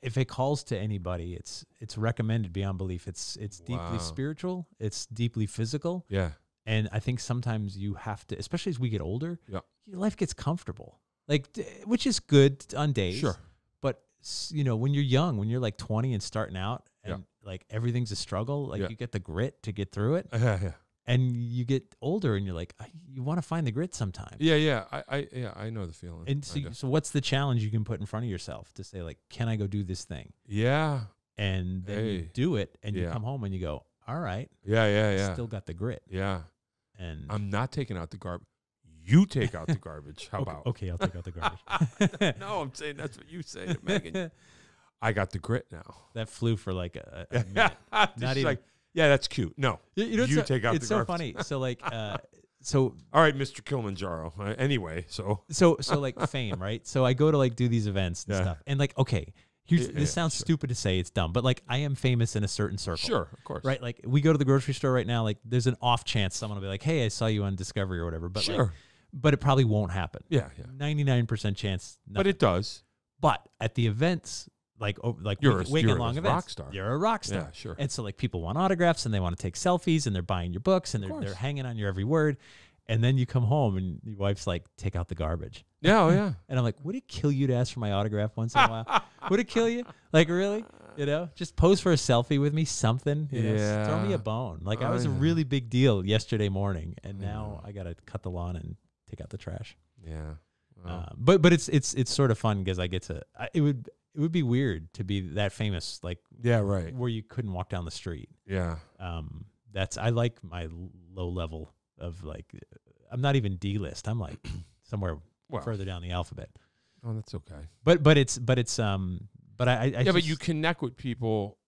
if it calls to anybody, it's recommended beyond belief. It's deeply spiritual. It's deeply physical. Yeah. And I think sometimes you have to, especially as we get older, your life gets comfortable, which is good on days. Sure. But when you're young, when you're like 20 and starting out, and like everything's a struggle, like you get the grit to get through it. Yeah. And you get older, and you're like, you want to find the grit sometimes. Yeah. I know the feeling. And so what's the challenge you can put in front of yourself to say, like, can I go do this thing? Yeah. And then you do it, and you come home and you go, all right. Yeah. Still got the grit. Yeah. And I'm not taking out the garbage. You take out the garbage. How about? Okay, I'll take out the garbage. No, I'm saying that's what you say to Megan. I got the grit now. That flew for like a minute. Not even like, yeah, that's cute. No, you take out the garbage. It's so funny. So like, all right, Mr. Kilimanjaro. Anyway, so like fame, right? So I go to like do these events and stuff, and like, okay, this sounds stupid to say, it's dumb, but like I am famous in a certain circle. Sure, of course. Right? Like we go to the grocery store right now, like there's an off chance someone will be like, hey, I saw you on Discovery or whatever. But sure. But it probably won't happen. Yeah. 99% chance. Nothing. But it does. But at the events, like you're weekend long events, rock star. You're a rock star. Yeah, sure. And so like people want autographs and they want to take selfies and they're buying your books and they're hanging on your every word. And then you come home and your wife's like, take out the garbage. Yeah, yeah. And I'm like, would it kill you to ask for my autograph once in a while? Would it kill you? Like, really? Just pose for a selfie with me, something. Throw me a bone. Like, I was a really big deal yesterday morning, and now I got to cut the lawn and take out the trash. Yeah. Wow. But it's sort of fun because I get to. It would be weird to be that famous, like where you couldn't walk down the street. Yeah. I like my low level of like. I'm not even D-list. I'm like somewhere further down the alphabet. Oh, that's okay. But I but you connect with people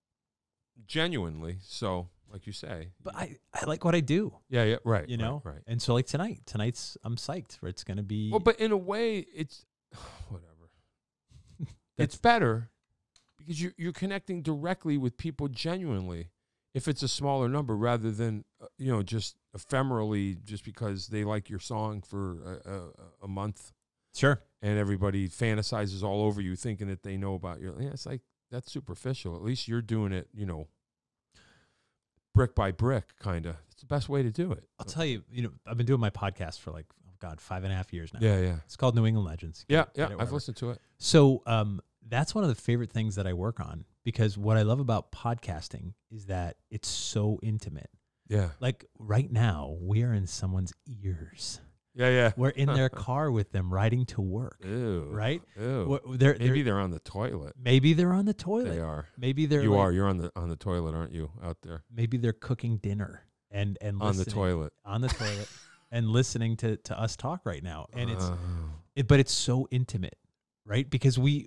genuinely. So like you say. But I like what I do. Yeah, right. You know? right. And so like tonight's I'm psyched for it's going to be. Well, but in a way, it's whatever. It's better because you're connecting directly with people genuinely. If it's a smaller number, rather than just ephemerally, just because they like your song for a month. Sure. And everybody fantasizes all over you, thinking that they know about your. Yeah, it's like that's superficial. At least you're doing it, brick by brick, kind of. It's the best way to do it. I'll tell you. I've been doing my podcast for 5.5 years now. Yeah. It's called New England Legends. Yeah. I've listened to it. So that's one of the favorite things that I work on, because what I love about podcasting is that it's so intimate. Yeah. Like right now, we are in someone's ears. Yeah. We're in their car with them riding to work. Ew. Right? Ew. Maybe they're on the toilet. Maybe they're on the toilet. They are. Maybe they're. You are. You're on the toilet, aren't you? Out there. Maybe they're cooking dinner and on the toilet. On the toilet and listening to us talk right now. And but it's so intimate, right? Because we're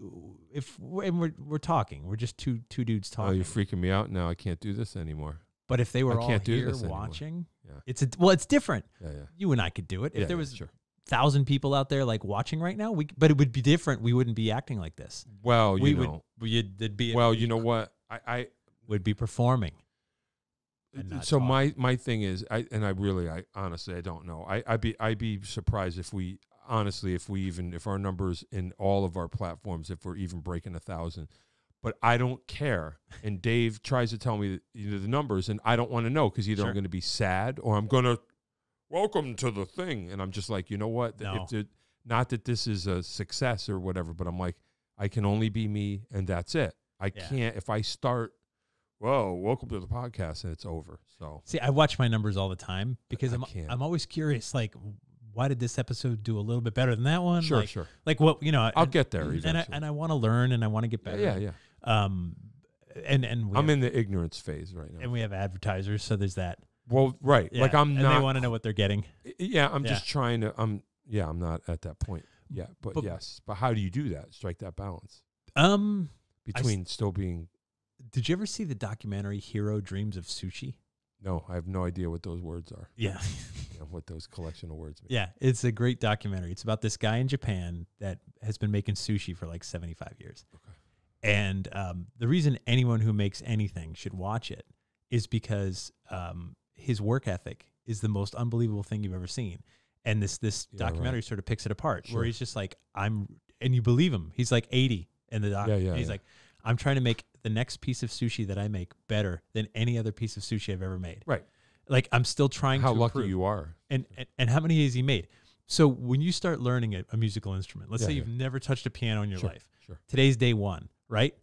talking. We're just two dudes talking. Oh, you're freaking me out now. I can't do this anymore. But if they were all here watching, it's different. Yeah. You and I could do it. If there was sure. 1,000 people out there watching right now, but it would be different. We wouldn't be acting like this. Well, you know what? I would be performing. So my thing is, I honestly, I don't know. I'd be surprised if if our numbers in all of our platforms, if we're even breaking 1,000. But I don't care. And Dave tries to tell me the numbers, and I don't want to know, because either I'm going to be sad or I'm going to welcome to the thing. And I'm just like, you know what? No. Not that this is a success or whatever, but I'm like, I can only be me, and that's it. I can't, if I start, whoa, welcome to the podcast, and it's over. So see, I watch my numbers all the time, because I'm always curious, why did this episode do a little bit better than that one? Sure. Like what, I'll get there eventually. And I want to learn, and I want to get better. Yeah. And I'm in the ignorance phase right now. And we have advertisers, so there's that. Well, right. Yeah. And they want to know what they're getting. Yeah, I'm just trying to I'm not at that point yet. But yes. But how do you do that? Strike that balance. Between still being. Did you ever see the documentary Hero Dreams of Sushi? No, I have no idea what those words are. Yeah. What those collection of words mean. Yeah, it's a great documentary. It's about this guy in Japan that has been making sushi for 75 years. Okay. And the reason anyone who makes anything should watch it is because his work ethic is the most unbelievable thing you've ever seen. And this documentary sort of picks it apart, where he's just like, and you believe him. He's 80 in the doc. And he's like, I'm trying to make the next piece of sushi that I make better than any other piece of sushi I've ever made. Right. I'm still trying to improve. How lucky you are. And how many has he made? So when you start learning a musical instrument, let's say you've never touched a piano in your life. Sure. Today's day one, right?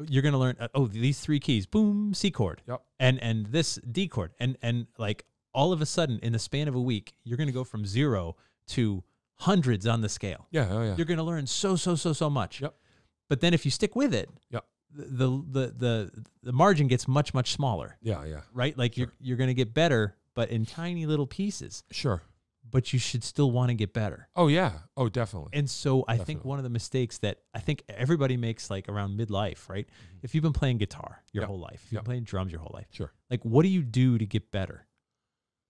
You're going to learn, these 3 keys, boom, C chord. Yep. And this D chord. And all of a sudden, in the span of a week, you're going to go from 0 to hundreds on the scale. Yeah. You're going to learn so much. Yep. But then if you stick with it, the margin gets much smaller. Yeah. Right? You're going to get better, but in tiny little pieces. Sure. But you should still want to get better. Oh yeah. Oh, definitely. And so I think one of the mistakes that I think everybody makes around midlife, right? Mm-hmm. If you've been playing guitar your whole life, if you've been playing drums your whole life, sure. What do you do to get better?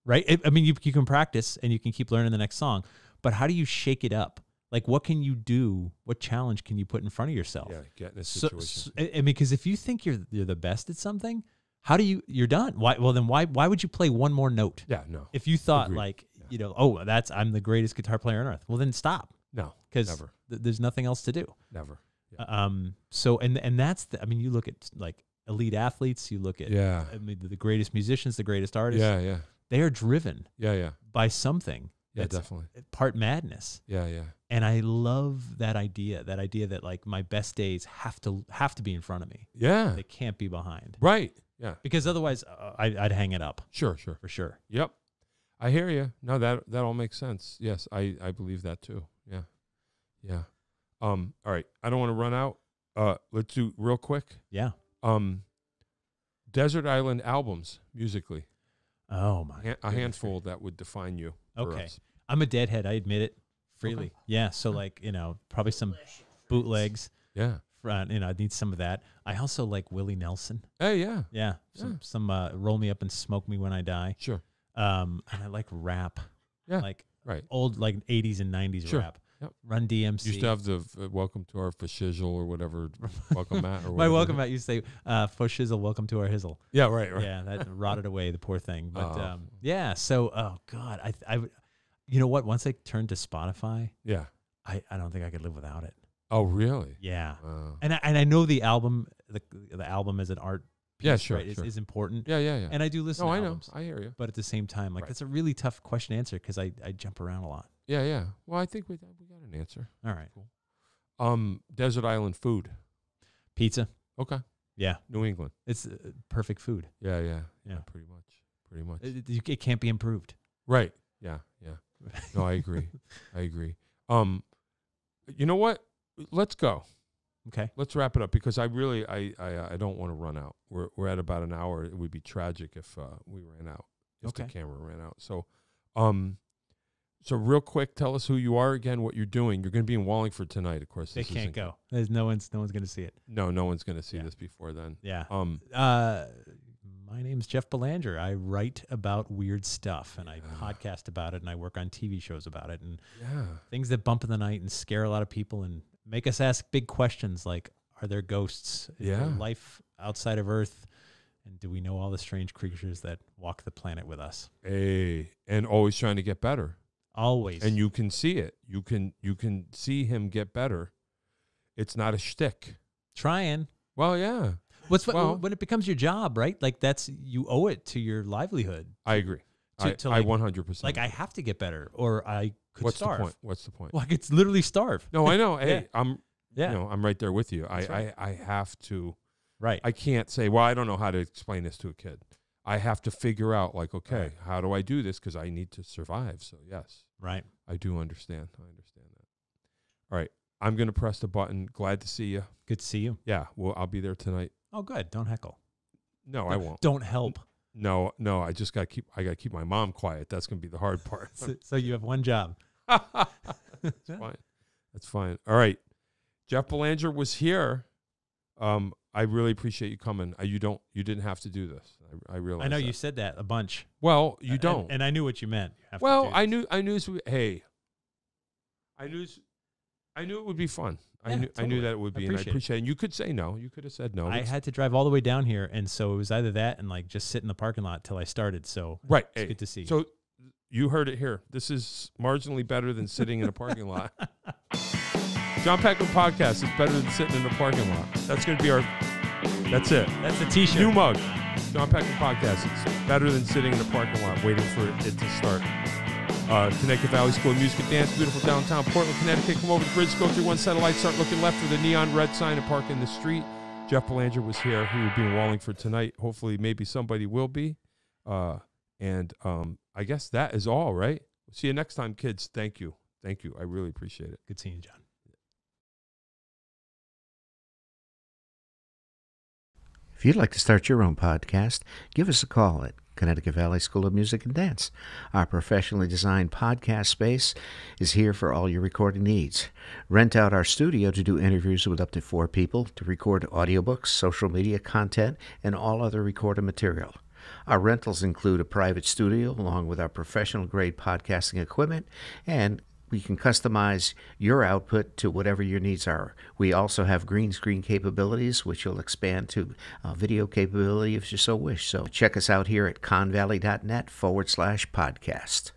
Right? I mean, you can practice and you can keep learning the next song, but how do you shake it up? What can you do? What challenge can you put in front of yourself? Yeah, get in a situation. Because if you think you're the best at something, how do you're done? Why would you play one more note? Yeah, no. If you thought I'm the greatest guitar player on earth, well then stop. No, because there's nothing else to do. Never. Yeah. So that's you look at elite athletes, you look at the greatest musicians, the greatest artists. Yeah. They are driven. Yeah. By something. Yeah, definitely. Part madness. Yeah. And I love that idea that my best days have to be in front of me. Yeah. They can't be behind. Right. Yeah. Because otherwise I'd hang it up. Sure. For sure. Yep. I hear you. No, that all makes sense. Yes, I believe that too. Yeah. All right. I don't want to run out. Let's do real quick. Yeah. Desert Island albums musically. Oh my. A handful that would define you. Okay. I'm a deadhead. I admit it freely. Okay. Yeah. So probably some bootlegs. Yeah. I need some of that. I also like Willie Nelson. Hey, yeah. Yeah. Some Roll Me Up and Smoke Me When I Die. Sure. And I like rap. Yeah. Like Right. old, like 80s and 90s Sure. rap. Yep. Run DMC. You used to have the welcome to our fashizzle or whatever. Welcome Matt or whatever. My welcome Matt used to say, for shizzle, welcome to our hizzle. Yeah, right. Yeah, that rotted away, the poor thing. But Oh. yeah, so, oh God, I you know what? Once I turned to Spotify, Yeah. I don't think I could live without it. Oh, really? Yeah. Wow. And I know the album, the album as an art piece, Yeah, sure, right, sure. is important. Yeah, yeah, yeah. And I do listen No, to I know. albums. I hear you. But at the same time, like Right. that's a really tough question to answer because I jump around a lot. Yeah, yeah. Well, I think we got an answer. All right. Cool. Desert Island food. Pizza. Okay. Yeah. New England. It's perfect food. Yeah, yeah. Yeah. Pretty much. Pretty much. It can't be improved. Right. Yeah, yeah. No, I agree. I agree. You know what? Let's go. Okay. Let's wrap it up because I don't want to run out. We're at about an hour. It would be tragic if we ran out. If the camera ran out. So real quick, tell us who you are again, what you're doing. You're going to be in Wallingford tonight, of course. They can't go. There's no one's going to see it. No one's going to see this before then. Yeah. My name's Jeff Belanger. I write about weird stuff and I podcast about it and I work on TV shows about it and things that bump in the night and scare a lot of people and make us ask big questions like, are there ghosts? Is there life outside of Earth? And do we know all the strange creatures that walk the planet with us? Hey, and always trying to get better. Always. And you can see it. You can see him get better. It's not a shtick. Trying. Well, yeah. When it becomes your job, right? Like you owe it to your livelihood. I agree. I 100%. Like I have to get better or I could starve. What's the point? Well, I could literally starve. No, I know. Hey, I'm right there with you. I have to. Right. I can't say, well, I don't know how to explain this to a kid. I have to figure out like, okay, how do I do this? Because I need to survive. So yes. Right. I do understand. I understand that. All right. I'm going to press the button. Glad to see you. Good to see you. Yeah. Well, I'll be there tonight. Oh, good. Don't heckle. No, I won't. Don't help. No. I just got to keep my mom quiet. That's going to be the hard part. So you have one job. That's fine. That's fine. All right. Jeff Belanger was here. I really appreciate you coming. You didn't have to do this. I realize. I know that. you said that a bunch. Well, you don't. And I knew what you meant. I knew. Hey, I knew it would be fun. Yeah, I knew that it would be, and I appreciate it. And you could say no. You could have said no. I had to drive all the way down here, and so it was either that and like just sit in the parking lot till I started. So right, it's good to see you. So you heard it here. This is marginally better than sitting in a parking lot. John Packman Podcast is better than sitting in a parking lot. That's going to be that's it. That's a t-shirt. New mug. John Packman Podcast. It's better than sitting in a parking lot waiting for it to start. Connecticut Valley School of Music and Dance, beautiful downtown Portland, Connecticut. Come over the bridge, go through one set of lights, start looking left for the neon red sign and park in the street. Jeff Belanger was here. He would be in Wallingford tonight. Hopefully, maybe somebody will be. And I guess that is all, right? See you next time, kids. Thank you. Thank you. I really appreciate it. Good seeing you, John. If you'd like to start your own podcast, give us a call at Connecticut Valley School of Music and Dance. Our professionally designed podcast space is here for all your recording needs. Rent out our studio to do interviews with up to 4 people, to record audiobooks, social media content, and all other recorded material. Our rentals include a private studio along with our professional-grade podcasting equipment, and we can customize your output to whatever your needs are. We also have green screen capabilities, which will expand to video capability if you so wish. So check us out here at convalley.net/podcast.